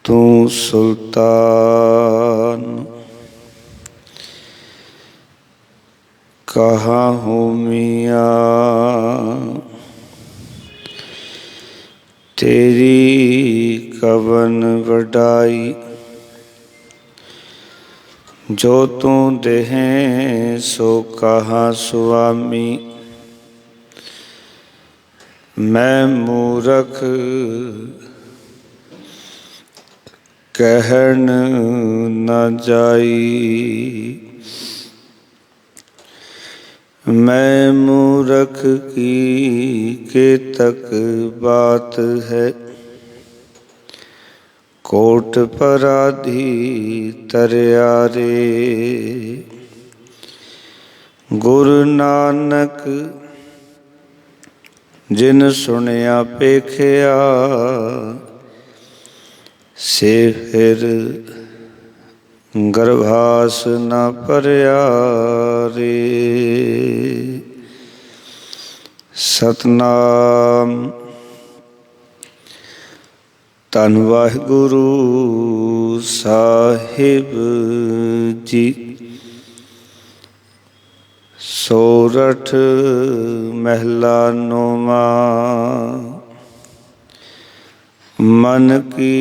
तू सुल्तान कहाँ हूँ मियाँ, तेरी कवन वडाई। जो तू देहें सो कहाँ स्वामी, मैं मूरख कहन न जाई। मैं मूरख की के तक बात है, कोट पराधी तरया रे। गुरु नानक जिन सुनिया पेखिया, से फिर गर्भास न भरिया रे। सतनाम। धन वाहिगुरु साहिब जी। सोरठ महला नौमा। मन की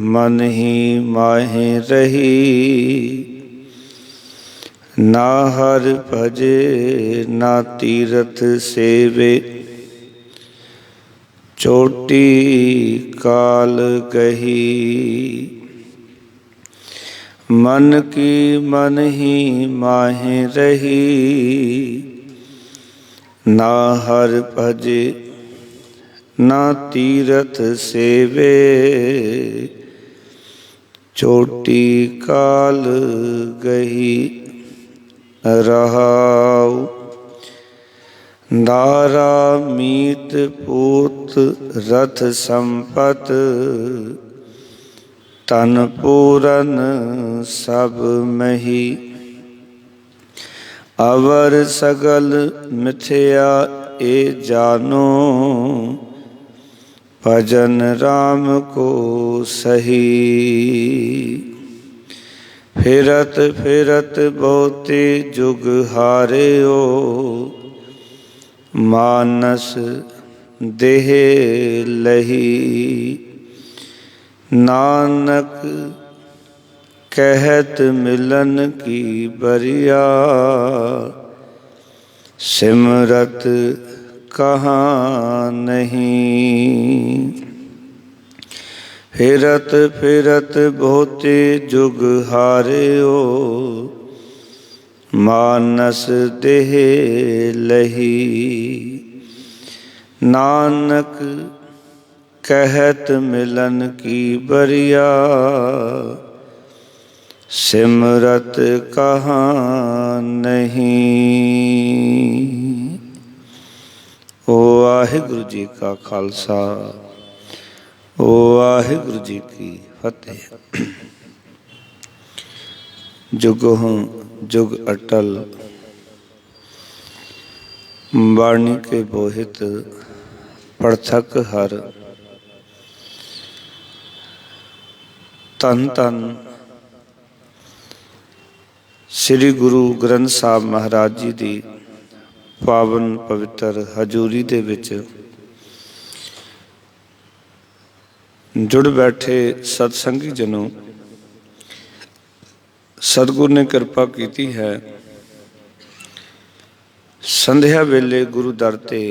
मन ही माहे रही, ना हर भजे ना तीरथ सेवे। चोटी काल गही, मन की मन ही माहे रही, ना हर भजे ना तीरथ सेवे। चोटी काल गही रहाउ। दारा मीत पूत रथ संपत, तन पूरन सब मही। अवर सगल मिथ्या ए जानो, भजन राम को सही। फिरत फिरत बहुते जुग हारियो, मानस देह लही। नानक कहत मिलन की बरिया, सिमरत कहाँ नहीं। फिरत फिरत बहुते जुग हारियो, मानस देह लही। नानक कहत मिलन की बरिया, सिमरत कहाँ नहीं। ओ वाहिगुरु जी का खालसा, ओ वाहिगुरु जी की फतेह। जुगों जुग अटल वाणी के बोहित, पड़थक हर। धन धन श्री गुरु ग्रंथ साहब महाराज जी की पावन पवित्र हजूरी दे विच जुड़ बैठे सतसंगी जनों, सतगुरु ने कृपा की है। संध्या वेले गुरु दर ते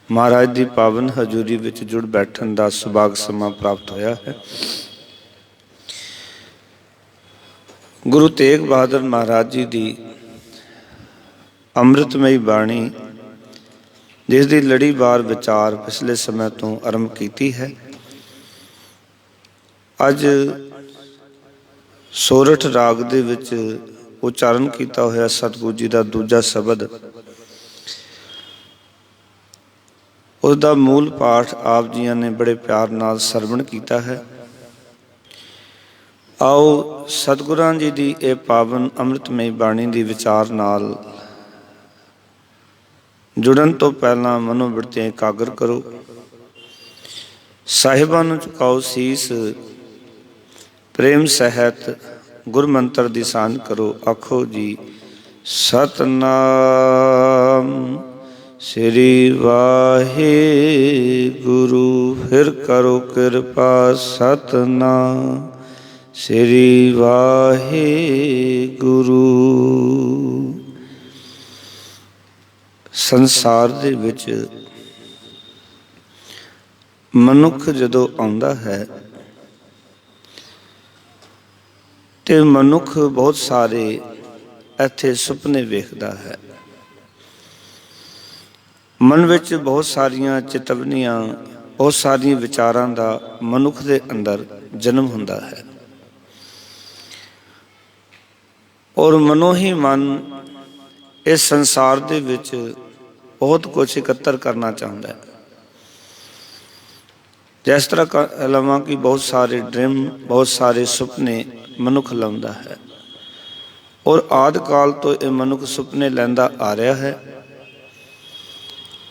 महाराज की पावन हजूरी विच जुड़ बैठन का सुभाग समा प्राप्त होया है। गुरु तेग बहादुर महाराज जी की अमृतमयी बाणी, जिसकी लड़ीवार विचार पिछले समय तो आरंभ की है। अज सोरठ राग दे विच उच्चारण किया होया सतगुरु जी का दूजा शब्द, उसका मूल पाठ आप जियां ने बड़े प्यार नाल सरवण किया है। आओ सतगुरां जी की यह पावन अमृतमयी बाणी की विचार नाल जुड़न तो पहला मनोवृत्तियां एकाग्र करो। ਸਾਹਿਬਾਂ ਨੂੰ ਝੁਕਾਓ ਸੀਸ, ਪ੍ਰੇਮ ਸਹਿਤ ਗੁਰ ਮੰਤਰ ਦੀ ਸਾਂਝ ਕਰੋ। ਆਖੋ ਜੀ ਸਤਨਾਮ ਸ੍ਰੀ ਵਾਹਿਗੁਰੂ। ਫਿਰ ਕਰੋ ਕਿਰਪਾ ਸਤਨਾਮ ਸ੍ਰੀ ਵਾਹਿਗੁਰੂ। ਸੰਸਾਰ ਦੇ ਵਿੱਚ ਮਨੁੱਖ ਜਦੋਂ ਆਉਂਦਾ ਹੈ ਤੇ ਮਨੁੱਖ ਬਹੁਤ ਸਾਰੇ ਇੱਥੇ ਸੁਪਨੇ ਵੇਖਦਾ ਹੈ। ਮਨ ਵਿੱਚ ਬਹੁਤ ਸਾਰੀਆਂ ਚੇਤਵਨੀਆਂ, ਬਹੁਤ ਸਾਰੀਆਂ ਵਿਚਾਰਾਂ ਦਾ ਮਨੁੱਖ ਦੇ ਅੰਦਰ ਜਨਮ ਹੁੰਦਾ ਹੈ ਔਰ ਮਨੋਂ ਹੀ ਮਨ ਇਸ ਸੰਸਾਰ ਦੇ ਵਿੱਚ ਬਹੁਤ ਕੁਛ ਇਕੱਤਰ ਕਰਨਾ ਚਾਹੁੰਦਾ ਹੈ। ਜਿਸ ਤਰ੍ਹਾਂ ਕਹਿ ਲਵਾਂ ਕਿ ਬਹੁਤ ਸਾਰੇ ਡ੍ਰੀਮ, ਬਹੁਤ ਸਾਰੇ ਸੁਪਨੇ ਮਨੁੱਖ ਲਾਉਂਦਾ ਹੈ ਔਰ ਆਦਿ ਕਾਲ ਤੋਂ ਇਹ ਮਨੁੱਖ ਸੁਪਨੇ ਲੈਂਦਾ ਆ ਰਿਹਾ ਹੈ।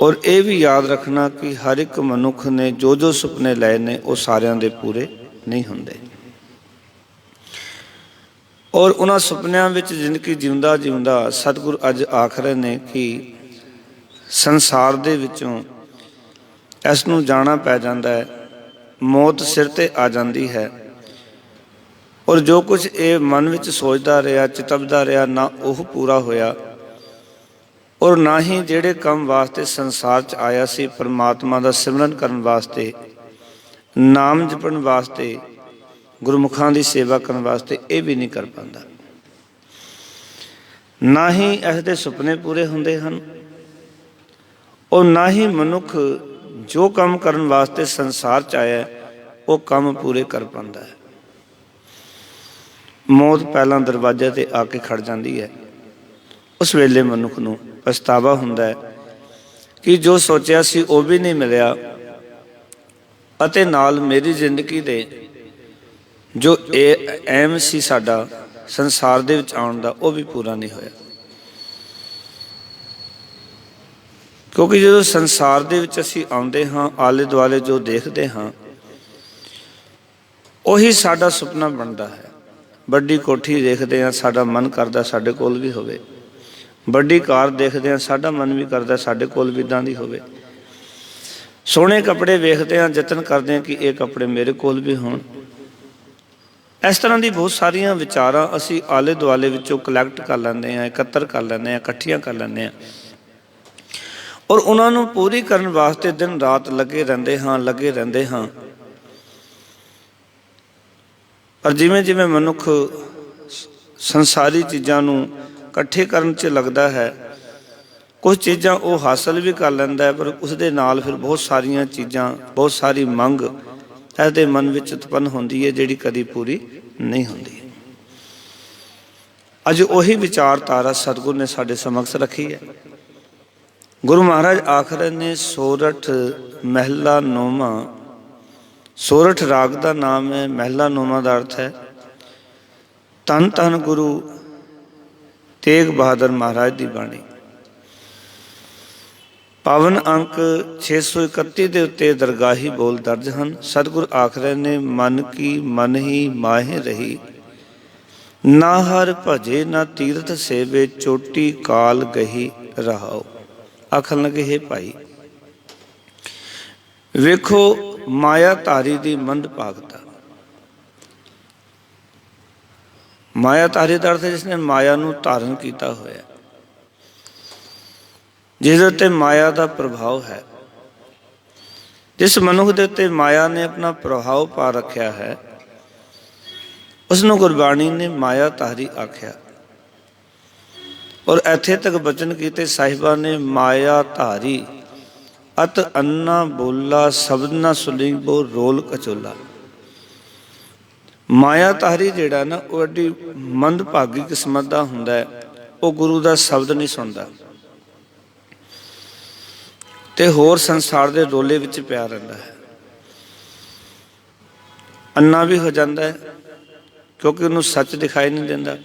ਔਰ ਇਹ ਵੀ ਯਾਦ ਰੱਖਣਾ ਕਿ ਹਰ ਇੱਕ ਮਨੁੱਖ ਨੇ ਜੋ ਜੋ ਸੁਪਨੇ ਲਏ ਨੇ ਉਹ ਸਾਰਿਆਂ ਦੇ ਪੂਰੇ ਨਹੀਂ ਹੁੰਦੇ ਔਰ ਉਹਨਾਂ ਸੁਪਨਿਆਂ ਵਿੱਚ ਜ਼ਿੰਦਗੀ ਜਿਉਂਦਾ ਜਿਉਂਦਾ ਸਤਿਗੁਰੂ ਅੱਜ ਆਖ ਰਹੇ ਨੇ ਕਿ ਸੰਸਾਰ ਦੇ ਵਿੱਚੋਂ ਇਸ ਨੂੰ ਜਾਣਾ ਪੈ ਜਾਂਦਾ ਹੈ, ਮੌਤ ਸਿਰ ਤੇ ਆ ਜਾਂਦੀ ਹੈ ਔਰ ਜੋ ਕੁਝ ਇਹ ਮਨ ਵਿੱਚ ਸੋਚਦਾ ਰਿਹਾ, ਚਿਤਵਦਾ ਰਿਹਾ, ਨਾ ਉਹ ਪੂਰਾ ਹੋਇਆ ਔਰ ਨਾ ਹੀ ਜਿਹੜੇ ਕੰਮ ਵਾਸਤੇ ਸੰਸਾਰ 'ਚ ਆਇਆ ਸੀ, ਪਰਮਾਤਮਾ ਦਾ ਸਿਮਰਨ ਕਰਨ ਵਾਸਤੇ, ਨਾਮ ਜਪਣ ਵਾਸਤੇ, ਗੁਰਮੁਖਾਂ ਦੀ ਸੇਵਾ ਕਰਨ ਵਾਸਤੇ, ਇਹ ਵੀ ਨਹੀਂ ਕਰ ਪਾਉਂਦਾ। ਨਾ ਹੀ ਇਸ ਦੇ ਸੁਪਨੇ ਪੂਰੇ ਹੁੰਦੇ ਹਨ ਔਰ ਨਾ ਹੀ ਮਨੁੱਖ ਜੋ ਕੰਮ ਕਰਨ ਵਾਸਤੇ ਸੰਸਾਰ 'ਚ ਆਇਆ ਉਹ ਕੰਮ ਪੂਰੇ ਕਰ ਪਾਉਂਦਾ ਹੈ। ਮੌਤ ਪਹਿਲਾਂ ਦਰਵਾਜ਼ੇ 'ਤੇ ਆ ਕੇ ਖੜ ਜਾਂਦੀ ਹੈ। ਉਸ ਵੇਲੇ ਮਨੁੱਖ ਨੂੰ ਪਛਤਾਵਾ ਹੁੰਦਾ ਹੈ ਕਿ ਜੋ ਸੋਚਿਆ ਸੀ ਉਹ ਵੀ ਨਹੀਂ ਮਿਲਿਆ ਅਤੇ ਨਾਲ ਮੇਰੀ ਜ਼ਿੰਦਗੀ ਦੇ ਜੋ ਐਮ ਸੀ ਸਾਡਾ ਸੰਸਾਰ ਦੇ ਵਿੱਚ ਆਉਣ ਦਾ, ਉਹ ਵੀ ਪੂਰਾ ਨਹੀਂ ਹੋਇਆ। ਕਿਉਂਕਿ ਜਦੋਂ ਸੰਸਾਰ ਦੇ ਵਿੱਚ ਅਸੀਂ ਆਉਂਦੇ ਹਾਂ, ਆਲੇ ਦੁਆਲੇ ਜੋ ਦੇਖਦੇ ਹਾਂ ਉਹੀ ਸਾਡਾ ਸੁਪਨਾ ਬਣਦਾ ਹੈ। ਵੱਡੀ ਕੋਠੀ ਦੇਖਦੇ ਹਾਂ, ਸਾਡਾ ਮਨ ਕਰਦਾ ਸਾਡੇ ਕੋਲ ਵੀ ਹੋਵੇ। ਵੱਡੀ ਕਾਰ ਦੇਖਦੇ ਹਾਂ, ਸਾਡਾ ਮਨ ਵੀ ਕਰਦਾ ਸਾਡੇ ਕੋਲ ਵੀ ਇੱਦਾਂ ਦੀ ਹੋਵੇ। ਸੋਹਣੇ ਕੱਪੜੇ ਵੇਖਦੇ ਹਾਂ, ਯਤਨ ਕਰਦੇ ਹਾਂ ਕਿ ਇਹ ਕੱਪੜੇ ਮੇਰੇ ਕੋਲ ਵੀ ਹੋਣ। ਇਸ ਤਰ੍ਹਾਂ ਦੀ ਬਹੁਤ ਸਾਰੀਆਂ ਵਿਚਾਰਾਂ ਅਸੀਂ ਆਲੇ ਦੁਆਲੇ ਵਿੱਚੋਂ ਕਲੈਕਟ ਕਰ ਲੈਂਦੇ ਹਾਂ, ਇਕੱਤਰ ਕਰ ਲੈਂਦੇ ਹਾਂ, ਇਕੱਠੀਆਂ ਕਰ ਲੈਂਦੇ ਹਾਂ ਔਰ ਉਹਨਾਂ ਨੂੰ ਪੂਰੀ ਕਰਨ ਵਾਸਤੇ ਦਿਨ ਰਾਤ ਲੱਗੇ ਰਹਿੰਦੇ ਹਾਂ। ਪਰ ਜਿਵੇਂ ਜਿਵੇਂ ਮਨੁੱਖ ਸੰਸਾਰੀ ਚੀਜ਼ਾਂ ਨੂੰ ਇਕੱਠੇ ਕਰਨ 'ਚ ਲੱਗਦਾ ਹੈ, ਕੁਝ ਚੀਜ਼ਾਂ ਉਹ ਹਾਸਲ ਵੀ ਕਰ ਲੈਂਦਾ ਹੈ ਪਰ ਉਸਦੇ ਨਾਲ ਫਿਰ ਬਹੁਤ ਸਾਰੀਆਂ ਚੀਜ਼ਾਂ, ਬਹੁਤ ਸਾਰੀ ਮੰਗ ਇਹਦੇ ਮਨ ਵਿੱਚ ਉਤਪੰਨ ਹੁੰਦੀ ਹੈ ਜਿਹੜੀ ਕਦੀ ਪੂਰੀ ਨਹੀਂ ਹੁੰਦੀ। ਅੱਜ ਉਹੀ ਵਿਚਾਰਧਾਰਾ ਸਤਿਗੁਰੂ ਨੇ ਸਾਡੇ ਸਮਕਸ਼ ਰੱਖੀ ਹੈ। ਗੁਰੂ ਮਹਾਰਾਜ ਆਖ ਰਹੇ ਨੇ ਸੋਰਠ ਮਹਿਲਾ ਨੌਵਾਂ। ਸੋਰਠ ਰਾਗ ਦਾ ਨਾਮ ਹੈ, ਮਹਿਲਾ ਨੌਵਾਂ ਦਾ ਅਰਥ ਹੈ ਧੰਨ ਧੰਨ ਗੁਰੂ ਤੇਗ ਬਹਾਦਰ ਮਹਾਰਾਜ ਦੀ ਬਾਣੀ। ਪਾਵਨ ਅੰਕ 631 ਦੇ ਉੱਤੇ ਦਰਗਾਹੀ ਬੋਲ ਦਰਜ ਹਨ। ਸਤਿਗੁਰ ਆਖ ਰਹੇ ਨੇ ਮਨ ਕੀ ਮਨ ਹੀ ਮਾਹੇ ਰਹੀ, ਨਾ ਹਰ ਭਜੇ ਨਾ ਤੀਰਥ ਸੇਵੇ, ਚੋਟੀ ਕਾਲ ਗਹੀ ਰਹਾਓ। ਆਖਣ ਲੱਗੇ ਹੈ ਭਾਈ ਵੇਖੋ ਮਾਇਆ ਧਾਰੀ ਦੀ ਮੰਦਭਾਗਤਾ। ਮਾਇਆ ਧਾਰੀ ਦਾ ਅਰਥ ਜਿਸਨੇ ਮਾਇਆ ਨੂੰ ਧਾਰਨ ਕੀਤਾ ਹੋਇਆ, ਜਿਹਦੇ ਉੱਤੇ ਮਾਇਆ ਦਾ ਪ੍ਰਭਾਵ ਹੈ। ਜਿਸ ਮਨੁੱਖ ਦੇ ਉੱਤੇ ਮਾਇਆ ਨੇ ਆਪਣਾ ਪ੍ਰਭਾਵ ਪਾ ਰੱਖਿਆ ਹੈ ਉਸਨੂੰ ਗੁਰਬਾਣੀ ਨੇ ਮਾਇਆ ਧਾਰੀ ਆਖਿਆ। ਔਰ ਇੱਥੇ ਤੱਕ ਬਚਨ ਕੀਤੇ ਸਾਹਿਬਾਂ ਨੇ ਮਾਇਆ ਧਾਰੀ ਅਤ ਅੰਨਾ ਬੋਲਾ ਸ਼ਬਦ ਨਾ ਸੁਲੀਬੋ ਰੋਲ ਕਚੋਲਾ। ਮਾਇਆ ਧਾਰੀ ਜਿਹੜਾ ਨਾ ਉਹ ਐਡੀ ਮੰਦਭਾਗੀ ਕਿਸਮਤ ਦਾ ਹੁੰਦਾ ਹੈ, ਉਹ ਗੁਰੂ ਦਾ ਸ਼ਬਦ ਨਹੀਂ ਸੁਣਦਾ ਤੇ ਹੋਰ ਸੰਸਾਰ ਦੇ ਰੋਲੇ ਵਿੱਚ ਪਿਆ ਰਹਿੰਦਾ ਹੈ। ਅੰਨਾ ਵੀ ਹੋ ਜਾਂਦਾ ਹੈ ਕਿਉਂਕਿ ਉਹਨੂੰ ਸੱਚ ਦਿਖਾਈ ਨਹੀਂ ਦਿੰਦਾ,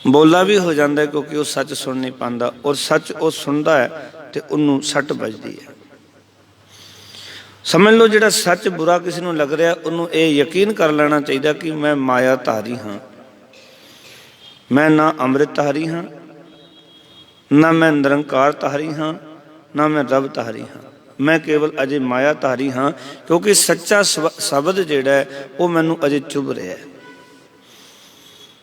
ਬੋਲਾ ਵੀ ਹੋ ਜਾਂਦਾ ਕਿਉਂਕਿ ਉਹ ਸੱਚ ਸੁਣ ਨਹੀਂ ਪਾਉਂਦਾ, ਔਰ ਸੱਚ ਉਹ ਸੁਣਦਾ ਹੈ ਤੇ ਉਹਨੂੰ ਸੱਟ ਵੱਜਦੀ ਹੈ। समझ लो जिहड़ा सच बुरा किसी नूं लग रहा उन्होंने ये यकीन कर लेना चाहिए कि मैं माया धारी हाँ, मैं ना अमृत धारी हाँ, ना मैं निरंकार धारी हाँ, ना मैं रब धारी हाँ, मैं केवल अजे माया धारी हाँ। क्योंकि सच्चा शब्द जिहड़ा है वो मैनू अजे चुभ रहा है।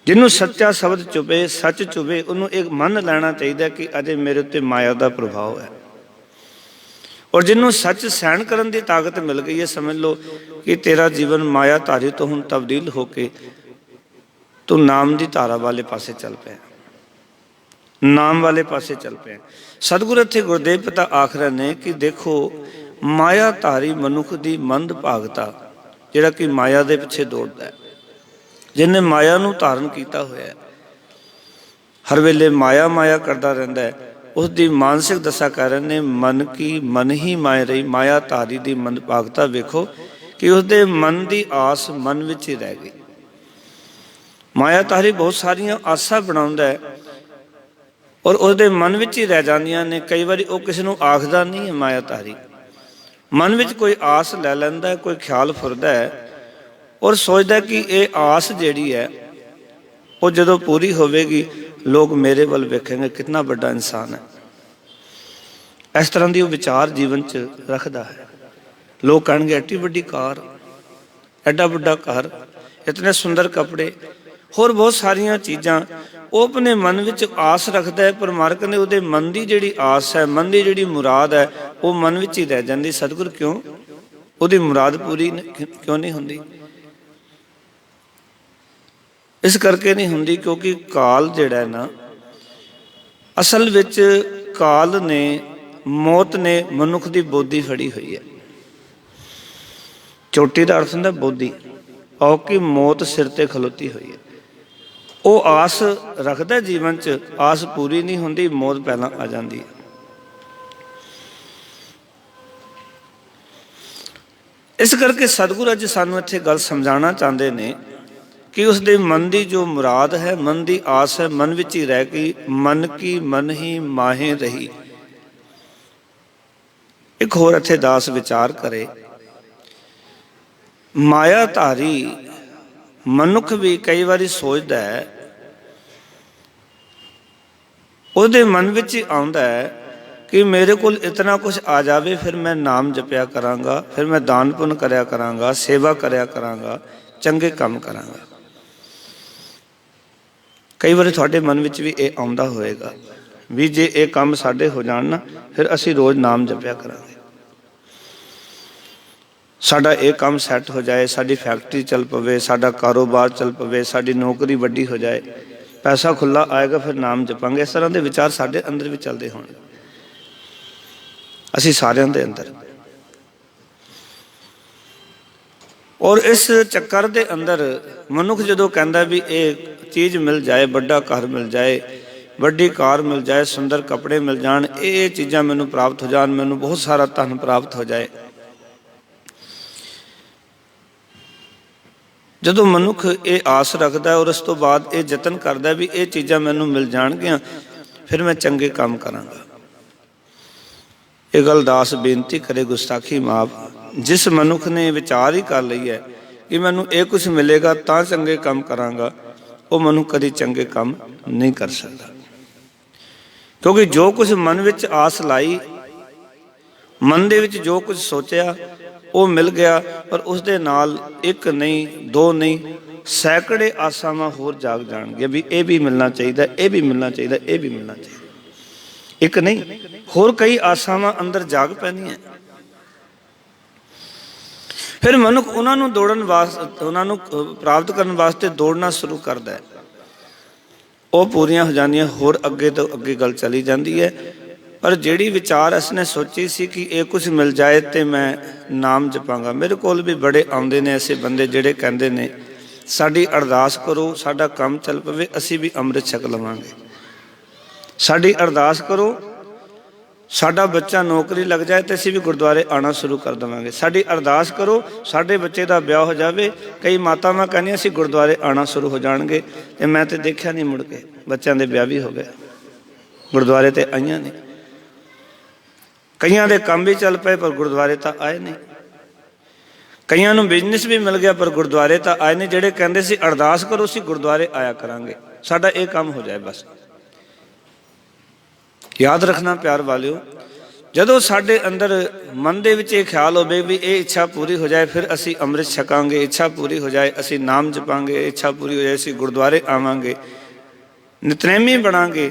जिन्हों सच्चा शब्द चुभे, सच चुभे, उन्होंने एक मन लेना चाहिए कि अजे मेरे उत्ते माया का प्रभाव है। और जिन्हों सच सहन करने की ताकत मिल गई है, समझ लो कि तेरा जीवन माया धारी तो हुण तब्दील होके तू नाम की धारा वाले पासे चल पे, नाम वाले पासे चल पे। सतगुरु इत्थे गुरदेव पिता आख रहे ने कि देखो माया धारी मनुख की मंद भागता जिहड़ा कि माया दे पिछे दौड़दा है, जिन्हें माया नूं धारण किया होया है, हर वेले माया माया करता रहिंदा है, उसकी मानसिक दशा कह रहे ने मन की मन ही माए रही। माया धारी की मंद भागता वेखो कि उसके मन की आस मन विच ही रह गई। माया धारी बहुत सारिया आसा बनाउंदा है और उसके मन विच ही रह जांदियां ने। कई बार वो किसी नूं आखदा नहीं है, माया धारी मन विच कोई आस लै लैंदा है, कोई ख्याल फुरदा है और सोचदा कि ये आस जिहड़ी है वो जदों पूरी होवेगी लोग मेरे वल वेखेंगे, कितना बड़ा इंसान है। इस तरह की वो विचार जीवन च रखता है। लोग कहेंगे एड्डी वड्डी कार, एड्डा वड्डा घर, इतने सुंदर कपड़े, होर बहुत सारिया चीज़ां वो अपने मन विच आस रखता है, पर मालक ने उहदे मन की जिहड़ी आस है, मन की जिहड़ी मुराद है वो मन विच ही रह जाती। सतगुर क्यों उहदी मुराद पूरी क्यों नहीं हुंदी? इस करके नहीं हुंदी क्योंकि काल जिहड़ा है ना, असल विच काल ने, मौत ने मनुख की बोधी फड़ी हुई है। चोटी का अर्थ होंदा बोधी, औकी मौत सिर ते खलोती हुई है। वो आस रखता जीवन च, आस पूरी नहीं हुंदी, मौत पहला आ जाती है। इस करके सतगुरु अज सानू इत्थे गल समझाना चाहते ने कि उसके मन की जो मुराद है, मन की आस है, मन विच ही रह गई। मन की मन ही माहे रही। एक होर इत्थे दास विचार करे, माया धारी मनुख भी कई बार सोचता है, उसके मन विच ही आउंदा है कि मेरे को इतना कुछ आ जाए, फिर मैं नाम जपया करांगा, फिर मैं दान पुण्य करया करांगा, सेवा करया करांगा, चंगे काम करांगा। कई बार थोड़े मन विच भी ये आउंदा होएगा भी जे ये काम साडे हो जाण ना, फिर असी रोज़ नाम जपया करांगे, साडा ये काम सैट हो जाए, साडी फैक्ट्री चल पवे, साडा कारोबार चल पवे, साडी नौकरी वड्डी हो जाए, पैसा खुला आएगा, फिर नाम जपांगे। इस तरह के विचार साडे अंदर भी चलते होणगे, असी सारिआं दे अंदर। और इस चक्कर के अंदर मनुख जदों कहंदा भी ये चीज़ मिल जाए, बड़ा घर मिल जाए, वड्डी कार मिल जाए, सुंदर कपड़े मिल जान, ये चीज़ां मैनूं प्राप्त हो जान, मैनूं बहुत सारा धन प्राप्त हो जाए, जदों मनुख ये आस रखता है और उस तो बाद ये यतन करता भी ये चीज़ां मैनूं मिल जाणगियां, फिर मैं चंगे काम करांगा। ये गल दास बेनती करे, गुस्ताखी माफ। जिस मनुख ने विचार ही कर ली है कि मैनूं ये कुछ मिलेगा तां चंगे काम करांगा, वो मनुख कभी चंगे काम नहीं कर सकता। क्योंकि जो कुछ मन विच आस लाई, मन दे विच जो कुछ सोचा वो मिल गया, पर उसदे नाल एक नहीं, दो नहीं, सैकड़े आसावां होर जाग जाणगियां भी ये भी मिलना चाहिए, ये भी मिलना चाहिए, ये भी मिलना चाहिए। एक नहीं, होर कई आसावां अंदर जाग पैंदियां। फिर मनुख उन्होंने दौड़न वास्ते, उन्होंने प्राप्त करने वास्ते दौड़ना शुरू करता है, वो पूरियां हो जांदियां, होर अगे तो अगे गल चली जाती है। पर जिहड़ी विचार इसने सोची सी कि ये कुछ मिल जाए तो मैं नाम जपांगा, मेरे कोल भी बड़े आउंदे ने ऐसे बंदे जिहड़े कहंदे ने साडी अरदास करो, साडा काम चल पवे, असी भी अमृत छक लवांगे, साडी अरदास करो, साडा बच्चा नौकरी लग जाए तो असी भी गुरुद्वारे आना शुरू कर देवांगे, साडी अरदास करो, साडे बच्चे का ब्याह हो जाए। कई मातावां कहंदियां असीं गुरुद्वारे आना शुरू हो जाणगे, ते मैं तो देखिया नहीं, मुड़ के बच्चों के ब्याह भी हो गए, गुरुद्वारे तो आईयां नहीं। कईयां दे काम भी चल पे पर गुरुद्वारे तो आए नहीं। ਕਈਆਂ ਨੂੰ ਬਿਜ਼ਨਸ ਵੀ ਮਿਲ ਗਿਆ ਪਰ ਗੁਰਦੁਆਰੇ ਤਾਂ ਆਏ ਨੇ। ਜਿਹੜੇ ਕਹਿੰਦੇ ਸੀ ਅਰਦਾਸ ਕਰੋ ਅਸੀਂ ਗੁਰਦੁਆਰੇ ਆਇਆ ਕਰਾਂਗੇ, ਸਾਡਾ ਇਹ ਕੰਮ ਹੋ ਜਾਏ ਬਸ। ਯਾਦ ਰੱਖਣਾ ਪਿਆਰ ਵਾਲਿਓ, ਜਦੋਂ ਸਾਡੇ ਅੰਦਰ ਮਨ ਦੇ ਵਿੱਚ ਇਹ ਖਿਆਲ ਹੋਵੇ ਵੀ ਇਹ ਇੱਛਾ ਪੂਰੀ ਹੋ ਜਾਏ ਫਿਰ ਅਸੀਂ ਅੰਮ੍ਰਿਤ ਛਕਾਂਗੇ, ਇੱਛਾ ਪੂਰੀ ਹੋ ਜਾਏ ਅਸੀਂ ਨਾਮ ਜਪਾਂਗੇ, ਇੱਛਾ ਪੂਰੀ ਹੋ ਜਾਏ ਅਸੀਂ ਗੁਰਦੁਆਰੇ ਆਵਾਂਗੇ, ਨਿਤਨੇਮੀ ਬਣਾਂਗੇ,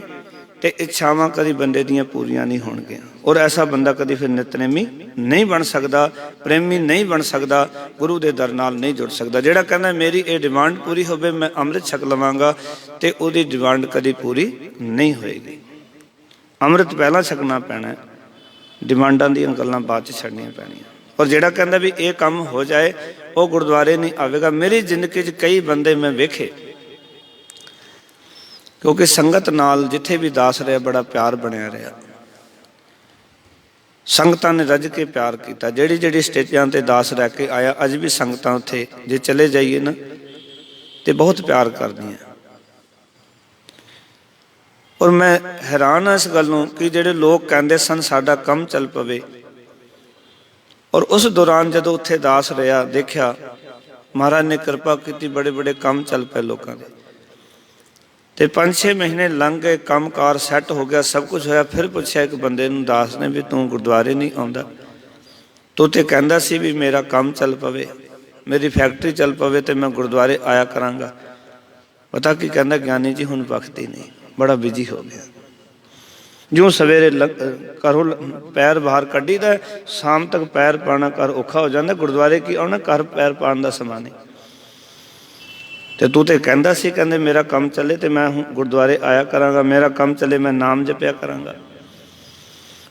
ਤੇ ਇੱਛਾਵਾਂ ਕਦੀ ਬੰਦੇ ਦੀਆਂ ਪੂਰੀਆਂ ਨਹੀਂ ਹੋਣਗੀਆਂ। ਔਰ ਐਸਾ ਬੰਦਾ ਕਦੀ ਫਿਰ ਨਿਤਨੇਮੀ ਨਹੀਂ ਬਣ ਸਕਦਾ, ਪ੍ਰੇਮੀ ਨਹੀਂ ਬਣ ਸਕਦਾ, ਗੁਰੂ ਦੇ ਦਰ ਨਾਲ ਨਹੀਂ ਜੁੜ ਸਕਦਾ। ਜਿਹੜਾ ਕਹਿੰਦਾ ਮੇਰੀ ਇਹ ਡਿਮਾਂਡ ਪੂਰੀ ਹੋਵੇ ਮੈਂ ਅੰਮ੍ਰਿਤ ਛਕ ਲਵਾਂਗਾ, ਤੇ ਉਹਦੀ ਡਿਮਾਂਡ ਕਦੀ ਪੂਰੀ ਨਹੀਂ ਹੋਏਗੀ। ਅੰਮ੍ਰਿਤ ਪਹਿਲਾਂ ਛਕਣਾ ਪੈਣਾ, ਡਿਮਾਂਡਾਂ ਦੀਆਂ ਗੱਲਾਂ ਬਾਅਦ 'ਚ ਛੱਡਣੀਆਂ ਪੈਣੀਆਂ। ਔਰ ਜਿਹੜਾ ਕਹਿੰਦਾ ਵੀ ਇਹ ਕੰਮ ਹੋ ਜਾਏ ਉਹ ਗੁਰਦੁਆਰੇ ਨਹੀਂ ਆਵੇਗਾ। ਮੇਰੀ ਜ਼ਿੰਦਗੀ 'ਚ ਕਈ ਬੰਦੇ ਮੈਂ ਵੇਖੇ, ਕਿਉਂਕਿ ਸੰਗਤ ਨਾਲ ਜਿੱਥੇ ਵੀ ਦਾਸ ਰਿਹਾ ਬੜਾ ਪਿਆਰ ਬਣਿਆ ਰਿਹਾ, ਸੰਗਤਾਂ ਨੇ ਰੱਜ ਕੇ ਪਿਆਰ ਕੀਤਾ। ਜਿਹੜੀ ਜਿਹੜੀ ਸਟੇਜਾਂ ਤੇ ਦਾਸ ਰਹਿ ਕੇ ਆਇਆ ਅੱਜ ਵੀ ਸੰਗਤਾਂ ਉੱਥੇ ਜੇ ਚਲੇ ਜਾਈਏ ਨਾ ਤੇ ਬਹੁਤ ਪਿਆਰ ਕਰਦੀਆਂ। ਔਰ ਮੈਂ ਹੈਰਾਨ ਹਾਂ ਇਸ ਗੱਲ ਨੂੰ ਕਿ ਜਿਹੜੇ ਲੋਕ ਕਹਿੰਦੇ ਸਨ ਸਾਡਾ ਕੰਮ ਚੱਲ ਪਵੇ, ਔਰ ਉਸ ਦੌਰਾਨ ਜਦੋਂ ਉੱਥੇ ਦਾਸ ਰਿਹਾ ਦੇਖਿਆ ਮਹਾਰਾਜ ਨੇ ਕਿਰਪਾ ਕੀਤੀ, ਬੜੇ ਬੜੇ ਕੰਮ ਚੱਲ ਪਏ ਲੋਕਾਂ ਦੇ। ਤੇ 5-6 ਮਹੀਨੇ ਲੰਘ ਗਏ, ਕੰਮਕਾਰ ਸੈੱਟ ਹੋ ਗਿਆ, ਸਭ ਕੁਝ ਹੋਇਆ। ਫਿਰ ਪੁੱਛਿਆ ਇੱਕ ਬੰਦੇ ਨੂੰ ਦਾਸ ਨੇ ਵੀ ਤੂੰ ਗੁਰਦੁਆਰੇ ਨਹੀਂ ਆਉਂਦਾ? ਤੂੰ ਤੇ ਕਹਿੰਦਾ ਸੀ ਵੀ ਮੇਰਾ ਕੰਮ ਚੱਲ ਪਵੇ, ਮੇਰੀ ਫੈਕਟਰੀ ਚੱਲ ਪਵੇ ਤੇ ਮੈਂ ਗੁਰਦੁਆਰੇ ਆਇਆ ਕਰਾਂਗਾ। ਪਤਾ ਕੀ ਕਹਿੰਦਾ? ਗਿਆਨੀ ਜੀ ਹੁਣ ਵਕਤ ਹੀ ਨਹੀਂ, ਬੜਾ ਬਿਜੀ ਹੋ ਗਿਆ। ਜਿਉਂ ਸਵੇਰੇ ਘਰੋਂ ਪੈਰ ਬਾਹਰ ਕੱਢੀਦਾ, ਸ਼ਾਮ ਤੱਕ ਪੈਰ ਪਾਉਣਾ ਘਰ ਔਖਾ ਹੋ ਜਾਂਦਾ। ਗੁਰਦੁਆਰੇ ਕੀ ਆਉਣਾ, ਘਰ ਪੈਰ ਪਾਉਣ ਦਾ ਸਮਾਂ ਨਹੀਂ। ਤੇ ਤੂੰ ਤੇ ਕਹਿੰਦਾ ਸੀ, ਕਹਿੰਦੇ ਮੇਰਾ ਕੰਮ ਚੱਲੇ ਤੇ ਮੈਂ ਹੁਣ ਗੁਰਦੁਆਰੇ ਆਇਆ ਕਰਾਂਗਾ, ਮੇਰਾ ਕੰਮ ਚੱਲੇ ਮੈਂ ਨਾਮ ਜਪਿਆ ਕਰਾਂਗਾ,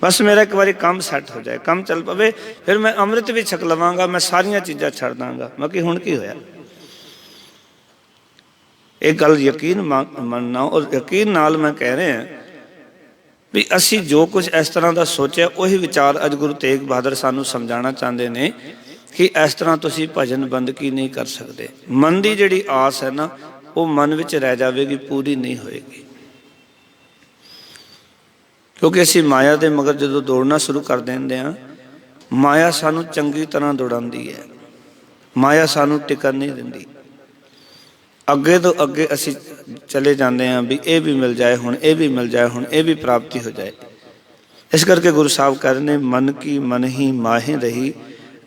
ਬਸ ਮੇਰਾ ਇੱਕ ਵਾਰੀ ਕੰਮ ਸੈੱਟ ਹੋ ਜਾਏ, ਕੰਮ ਚੱਲ ਪਵੇ, ਫਿਰ ਮੈਂ ਅੰਮ੍ਰਿਤ ਵੀ ਛਕ ਲਵਾਂਗਾ, ਮੈਂ ਸਾਰੀਆਂ ਚੀਜ਼ਾਂ ਛੱਡ ਦਾਂਗਾ। ਮੈਂ ਕਿ ਹੁਣ ਕੀ ਹੋਇਆ? ਇਹ ਗੱਲ ਯਕੀਨ ਮੰਨਣਾ, ਔਰ ਯਕੀਨ ਨਾਲ ਮੈਂ ਕਹਿ ਰਿਹਾ ਵੀ ਅਸੀਂ ਜੋ ਕੁਝ ਇਸ ਤਰ੍ਹਾਂ ਦਾ ਸੋਚਿਆ ਉਹੀ ਵਿਚਾਰ ਅੱਜ ਗੁਰੂ ਤੇਗ ਬਹਾਦਰ ਸਾਨੂੰ ਸਮਝਾਉਣਾ ਚਾਹੁੰਦੇ ਨੇ ਕਿ ਇਸ ਤਰ੍ਹਾਂ ਤੁਸੀਂ ਭਜਨ ਬੰਦਗੀ ਨਹੀਂ ਕਰ ਸਕਦੇ। ਮਨ ਦੀ ਜਿਹੜੀ ਆਸ ਹੈ ਨਾ ਉਹ ਮਨ ਵਿੱਚ ਰਹਿ ਜਾਵੇਗੀ, ਪੂਰੀ ਨਹੀਂ ਹੋਏਗੀ। ਕਿਉਂਕਿ ਅਸੀਂ ਮਾਇਆ ਦੇ ਮਗਰ ਜਦੋਂ ਦੌੜਨਾ ਸ਼ੁਰੂ ਕਰ ਦਿੰਦੇ ਹਾਂ, ਮਾਇਆ ਸਾਨੂੰ ਚੰਗੀ ਤਰ੍ਹਾਂ ਦੌੜਾਉਂਦੀ ਹੈ, ਮਾਇਆ ਸਾਨੂੰ ਟਿਕਣ ਨਹੀਂ ਦਿੰਦੀ। ਅੱਗੇ ਤੋਂ ਅੱਗੇ ਅਸੀਂ ਚਲੇ ਜਾਂਦੇ ਹਾਂ ਵੀ ਇਹ ਵੀ ਮਿਲ ਜਾਏ, ਹੁਣ ਇਹ ਵੀ ਮਿਲ ਜਾਏ, ਹੁਣ ਇਹ ਵੀ ਪ੍ਰਾਪਤੀ ਹੋ ਜਾਏ। ਇਸ ਕਰਕੇ ਗੁਰੂ ਸਾਹਿਬ ਕਹਿ ਰਹੇ ਨੇ ਮਨ ਕੀ ਮਨ ਹੀ ਮਾਹੇ ਰਹੀ,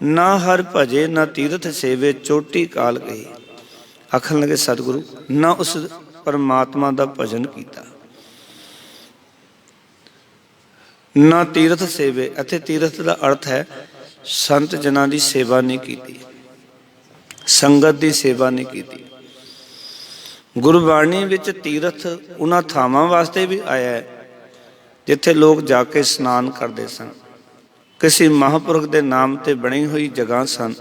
ਨਾ ਹਰ ਭਜੇ ਨਾ ਤੀਰਥ ਸੇਵੇ, ਚੋਟੀ ਕਾਲ ਗਈ। ਆਖਣ ਲੱਗੇ ਸਤਿਗੁਰੂ ਨਾ ਉਸ ਪਰਮਾਤਮਾ ਦਾ ਭਜਨ ਕੀਤਾ, ਨਾ ਤੀਰਥ ਸੇਵੇ। ਅਤੇ ਤੀਰਥ ਦਾ ਅਰਥ ਹੈ ਸੰਤ ਜਨਾਂ ਦੀ ਸੇਵਾ ਨਹੀਂ ਕੀਤੀ, ਸੰਗਤ ਦੀ ਸੇਵਾ ਨਹੀਂ ਕੀਤੀ। ਗੁਰਬਾਣੀ ਵਿੱਚ ਤੀਰਥ ਉਹਨਾਂ ਥਾਵਾਂ ਵਾਸਤੇ ਵੀ ਆਇਆ ਹੈ ਜਿੱਥੇ ਲੋਕ ਜਾ ਕੇ ਇਸ਼ਨਾਨ ਕਰਦੇ ਸਨ, ਕਿਸੇ ਮਹਾਂਪੁਰਖ ਦੇ ਨਾਮ ਤੇ ਬਣੀ ਹੋਈ ਜਗ੍ਹਾ ਸਨ।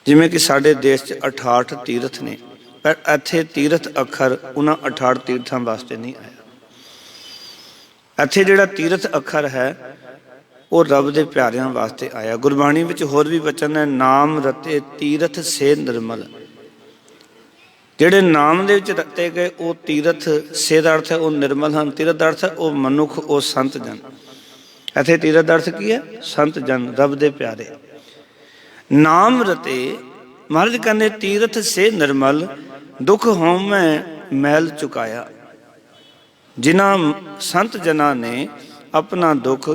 ਜਿਵੇਂ ਕਿ ਸਾਡੇ ਦੇਸ਼ 'ਚ 68 ਤੀਰਥ ਨੇ, ਪਰ ਇੱਥੇ ਤੀਰਥ ਅੱਖਰ ਉਹਨਾਂ 68 ਤੀਰਥਾਂ ਵਾਸਤੇ ਨਹੀਂ ਆਇਆ। ਇੱਥੇ ਜਿਹੜਾ ਤੀਰਥ ਅੱਖਰ ਹੈ ਉਹ ਰੱਬ ਦੇ ਪਿਆਰਿਆਂ ਵਾਸਤੇ ਆਇਆ। ਗੁਰਬਾਣੀ ਵਿੱਚ ਹੋਰ ਵੀ ਵਚਨ ਹੈ, ਨਾਮ ਰਤੇ ਤੀਰਥ ਸੇ ਨਿਰਮਲ। ਜਿਹੜੇ ਨਾਮ ਦੇ ਵਿੱਚ ਰਤੇ ਗਏ ਉਹ ਤੀਰਥ, ਸੇ ਦਾ ਅਰਥ ਹੈ ਉਹ ਨਿਰਮਲ ਹਨ, ਤੀਰਥ ਦਾ ਅਰਥ ਹੈ ਉਹ ਮਨੁੱਖ, ਉਹ ਸੰਤ ਜਨ। ਇੱਥੇ ਤੀਰਥ ਦਾ ਅਰਥ ਕੀ ਹੈ? ਸੰਤ ਜਨ, ਰੱਬ ਦੇ ਪਿਆਰੇ। ਨਾਮ ਰਤੇ ਮਹਾਰਾਜ ਕਹਿੰਦੇ ਤੀਰਥ ਸੇ ਨਿਰਮਲ, ਦੁੱਖ ਹਉਮੈ ਮੈਲ ਚੁਕਾਇਆ। ਜਿਨ੍ਹਾਂ ਸੰਤ ਜਨਾਂ ਨੇ ਆਪਣਾ ਦੁੱਖ,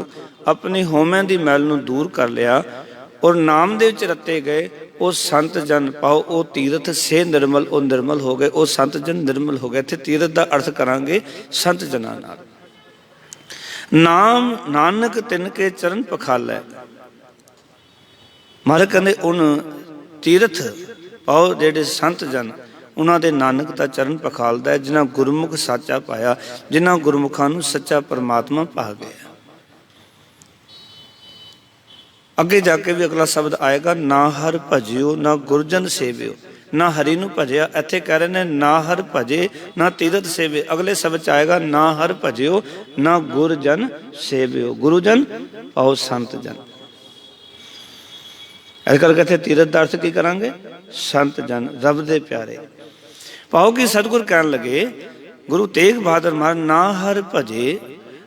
ਆਪਣੀ ਹਉਮੈ ਦੀ ਮੈਲ ਨੂੰ ਦੂਰ ਕਰ ਲਿਆ ਔਰ ਨਾਮ ਦੇ ਵਿੱਚ ਰਤੇ ਗਏ, ਉਹ ਸੰਤ ਜਨ ਪਾਓ। ਉਹ ਤੀਰਥ ਸੇ ਨਿਰਮਲ, ਉਹ ਨਿਰਮਲ ਹੋ ਗਏ, ਉਹ ਸੰਤ ਜਨ ਨਿਰਮਲ ਹੋ ਗਏ। ਇੱਥੇ ਤੀਰਥ ਦਾ ਅਰਥ ਕਰਾਂਗੇ ਸੰਤ ਜਨਾਂ ਨਾਲ। ਨਾਮ ਨਾਨਕ ਤਿਨ ਕੇ ਚਰਨ ਪਖਾਲੈ। ਮਹਾਰਾਜ ਕਹਿੰਦੇ ਉਨ ਤੀਰਥ ਪਾਓ ਜਿਹੜੇ ਸੰਤ ਜਨ, ਉਹਨਾਂ ਦੇ ਨਾਨਕ ਦਾ ਚਰਨ ਪਖਾਲਦਾ ਹੈ, ਜਿਨ੍ਹਾਂ ਗੁਰਮੁਖ ਸਾਚਾ ਪਾਇਆ, ਜਿਨ੍ਹਾਂ ਗੁਰਮੁਖਾਂ ਨੂੰ ਸੱਚਾ ਪਰਮਾਤਮਾ ਪਾ ਗਿਆ। ਅੱਗੇ ਜਾ ਕੇ ਵੀ ਅਗਲਾ ਸ਼ਬਦ ਆਏਗਾ, ਨਾ ਹਰ ਭਜਿਓ ਨਾ ਗੁਰਜਨ ਸੇਵਿਓ। ਨਾ ਹਰੀ ਨੂੰ ਭਜਿਆ, ਇੱਥੇ ਕਹਿ ਰਹੇ ਨੇ ਨਾ ਹਰ ਭਜੇ ਨਾ ਤੀਰਥ ਸੇਵੇ। ਅਗਲੇ ਸ਼ਬਦ 'ਚ ਆਏਗਾ ਨਾ ਹਰ ਭਜਿਓ ਨਾ ਗੁਰਜਨ ਸੇਵਿਓ। ਗੁਰੂ ਜਨ ਪਾਓ ਸੰਤ ਜਨ। ਇਸ ਕਰਕੇ ਇੱਥੇ ਤੀਰਥ ਦਾ ਅਰਥ ਕੀ ਕਰਾਂਗੇ? ਸੰਤ ਜਨ, ਰੱਬ ਦੇ ਪਿਆਰੇ ਪਾਓ। ਕਿ ਸਤਿਗੁਰ ਕਹਿਣ ਲੱਗੇ ਗੁਰੂ ਤੇਗ ਬਹਾਦਰ ਮਹਾਰਾਜ, ਨਾ ਹਰ ਭਜੇ,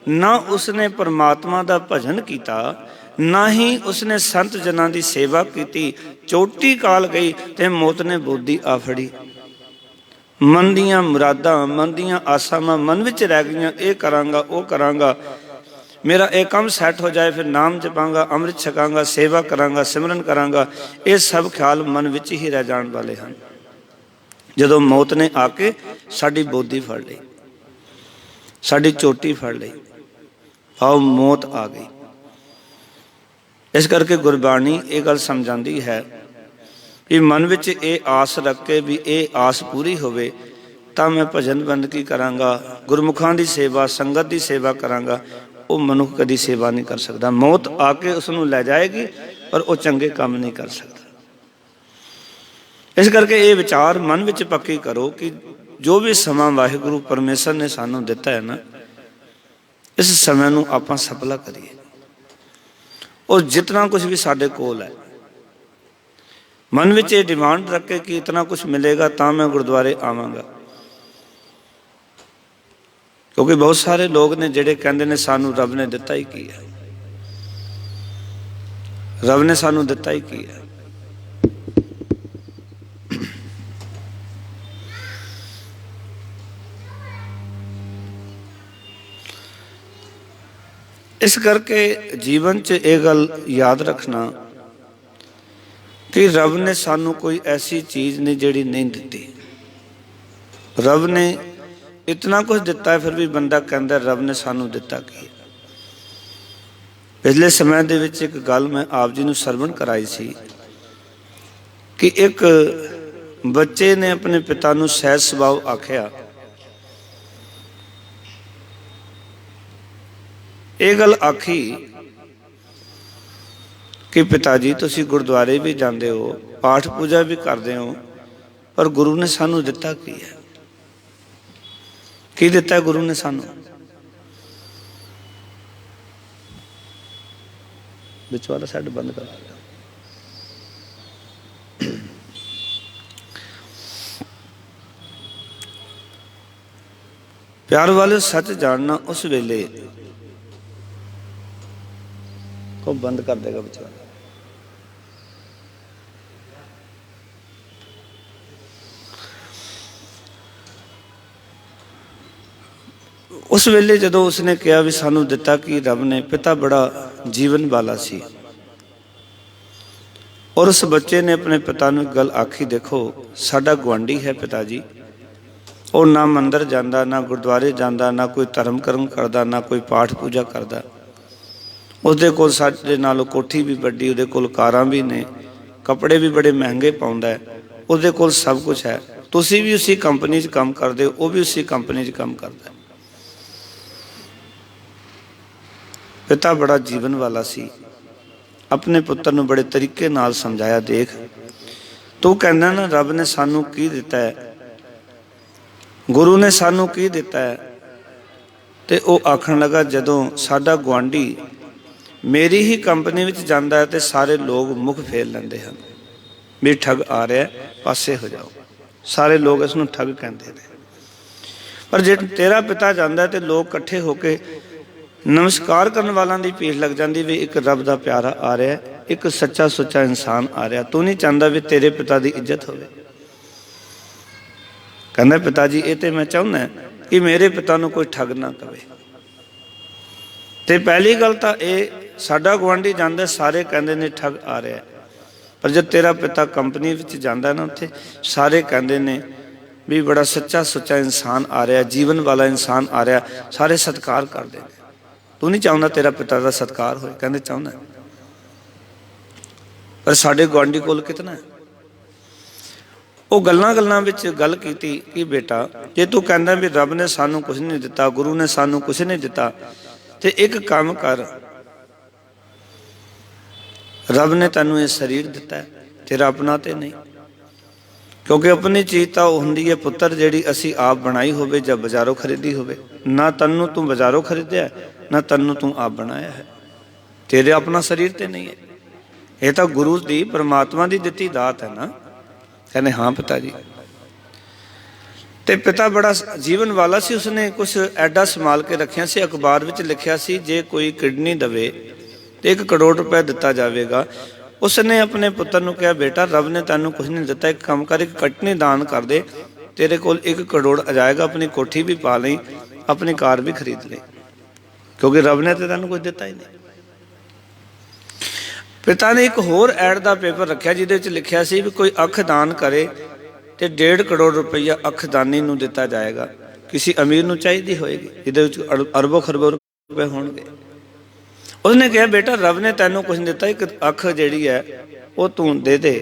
ਨਾ ਉਸਨੇ ਪਰਮਾਤਮਾ ਦਾ ਭਜਨ ਕੀਤਾ, ना ही उसने संत जना की सेवा की। चोटी काल गई ते मौत ने बोधी आ फड़ी। मन दियां मुरादां, मन दियां आसावां मन विच रह गईयां, ये करांगा वो करांगा, मेरा एक काम सैट हो जाए, फिर नाम जपांगा, अमृत छकांगा, सेवा करांगा, सिमरन करांगा। ये सब ख्याल मन विच ही रह जाण वाले हैं। जदों मौत ने आके साडी बोधी फड़ लई, साडी चोटी फड़ लई, आओ मौत आ गई। इस करके गुरबाणी ये गल समझाती है कि मन विच ये आस रख के भी ये आस पूरी होवे तां मैं भजन बंदगी करांगा, गुरमुखां दी सेवा, संगत दी सेवा करांगा। वो मनुख कदी सेवा नहीं कर सकता। मौत आके उसनूं लै जाएगी पर वो चंगे काम नहीं कर सकता। इस करके ये विचार मन विच पक्की करो कि जो भी समा वाहिगुरू परमेश्वर ने सानूं दिता है ना, इस समय नूं आपां सफला करिए। और जितना कुछ भी साडे कोल है, मन विच ये डिमांड रखे कि इतना कुछ मिलेगा तां मैं गुरुद्वारे आवांगा। क्योंकि बहुत सारे लोग ने जिहड़े कहंदे ने सानू रब ने दिता ही की है, रब ने सानू दिता ही की है। इस करके जीवन च ये गल याद रखना कि रब ने सानू कोई ऐसी चीज़ नहीं जिहड़ी नहीं दिती। रब ने इतना कुछ दिता है, फिर भी बंदा कहता रब ने सानू दिता की। पिछले समय दे विच एक गल मैं आप जी नूं सरवण कराई सी कि एक बच्चे ने अपने पिता नूं सहज सुभाव आखिया, ये गल आखी कि पिता जी तुसी गुरुद्वारे भी जाते हो, पाठ पूजा भी करते हो, पर गुरु ने सानू दिता की है? की दिता है गुरु ने सानू? विच वाला साइड बंद कर। प्यार वाले सच जानना उस वेले को बंद कर देगा बेचारा। उस वेले जदों उसने कहा भी सानू दिता कि रब ने, पिता बड़ा जीवन वाला सी और उस बच्चे ने अपने पिता नूं गल आखी, देखो साडा गुआंढी है पिता जी, और ना मंदिर जांदा, ना गुरुद्वारे जांदा, ना कोई धर्म कर्म करदा, ना कोई पाठ पूजा करदा। उसदे कोल साडे नालों कोठी भी वड्डी, उहदे कोल कारां भी ने, कपड़े भी बड़े महंगे पाउंदा है, उसदे कोल सब कुछ है। तुसीं भी उसी कंपनी च काम करदे हो, वो भी उसी कंपनी च काम करदा है। पिता बड़ा जीवन वाला सी, अपने पुत्र नूं बड़े तरीके नाल समझाया, देख तू कहना ना रब ने सानू की दिता है, गुरु ने सानू की दिता है। ते वो आखण लगा, जदों साडा गुआंढी मेरी ही कंपनी विच जांदा है ते सारे लोग मुख फेर लैंदे हैं भी ठग आ रहा है, पासे हो जाओ। सारे लोग इसनूं ठग कहंदे ने। पर जे तेरा पिता जांदा है ते लोग इकट्ठे होके नमस्कार करने वालों की भीड़ लग जाती भी एक रब का प्यारा आ रहा है, एक सच्चा सुच्चा इंसान आ रहा। तू नहीं चाहता भी तेरे पिता की इज्जत हो? कहना पिता जी ये तो मैं चाहना कि मेरे पिता नूं कोई ठग ना कवे। तो पहली गल तो ये साडा गुआंढी जांदा, सारे कहंदे ने ठग आ रहा है। पर जब तेरा पिता कंपनी विच जांदा ना, उत्थे सारे कहंदे ने भी बड़ा सच्चा सुच्चा इंसान आ रहा, जीवन वाला इंसान आ रहा, सारे सत्कार करते हैं। तू नहीं चाहता तेरा पिता का सत्कार हो? कहते चाहना, पर साडे गुआंढी कोल कितना है? वो गल्लां गल्लां विच गल कीती कि बेटा जे तू कहंदा भी रब ने सानू कुछ नहीं दिता, गुरु ने सानू कुछ नहीं दिता, ते एक काम कर, रब ने तैनू ये शरीर दिता है, तेरा अपना ते नहीं। क्योंकि अपनी चीज़ तो होंदी है पुत्र जिहड़ी असी आप बनाई होवे जां बाजारों खरीदी होवे। ना तन्नू तू बाजारों खरीदया है, ना तन्नू तू आप बनाया है, तेरे अपना शरीर ते नहीं है। ये तो गुरु की परमात्मा की दिती दात है ना। कहने हाँ पिता जी। ते पिता बड़ा जीवन वाला सी, उसने कुछ ऐडा संभाल के रखिया सी। अखबार विच लिखिया सी जे कोई किडनी दवे ਤੇ 1 ਕਰੋੜ ਰੁਪਏ ਦਿੱਤਾ ਜਾਵੇਗਾ। ਉਸਨੇ ਆਪਣੇ ਪੁੱਤਰ ਨੂੰ ਕਿਹਾ, ਬੇਟਾ ਰੱਬ ਨੇ ਤੈਨੂੰ ਕੁਝ ਨਹੀਂ ਦਿੱਤਾ, ਇੱਕ ਕੰਮ ਕਰ, ਇੱਕ ਕਟਨੀ ਦਾਨ ਕਰ ਦੇ, ਤੇਰੇ ਕੋਲ 1 ਕਰੋੜ ਆ ਜਾਏਗਾ। ਆਪਣੀ ਕੋਠੀ ਵੀ ਪਾ ਲਈ, ਆਪਣੀ ਕਾਰ ਵੀ ਖਰੀਦ ਲਈ, ਕਿਉਂਕਿ ਰੱਬ ਨੇ ਤੇ ਤੈਨੂੰ ਕੁਝ ਦਿੱਤਾ ਹੀ ਨਹੀਂ। ਪਿਤਾ ਨੇ ਇੱਕ ਹੋਰ ਐਡ ਦਾ ਪੇਪਰ ਰੱਖਿਆ ਜਿਹਦੇ ਵਿੱਚ ਲਿਖਿਆ ਸੀ ਵੀ ਕੋਈ ਅੱਖ ਦਾਨ ਕਰੇ ਤੇ 1.5 ਕਰੋੜ ਰੁਪਈਆ ਅੱਖ ਦਾਨੀ ਨੂੰ ਦਿੱਤਾ ਜਾਏਗਾ। ਕਿਸੇ ਅਮੀਰ ਨੂੰ ਚਾਹੀਦੀ ਹੋਏਗੀ, ਜਿਹਦੇ ਵਿੱਚ ਅਰਬੋਂ ਖਰਬੋਂ ਰੁਪਏ ਹੋਣਗੇ। ਉਸਨੇ ਕਿਹਾ, ਬੇਟਾ ਰੱਬ ਨੇ ਤੈਨੂੰ ਕੁਝ ਨਹੀਂ ਦਿੱਤਾ, ਇੱਕ ਅੱਖ ਜਿਹੜੀ ਹੈ ਉਹ ਤੂੰ ਦੇ ਦੇ,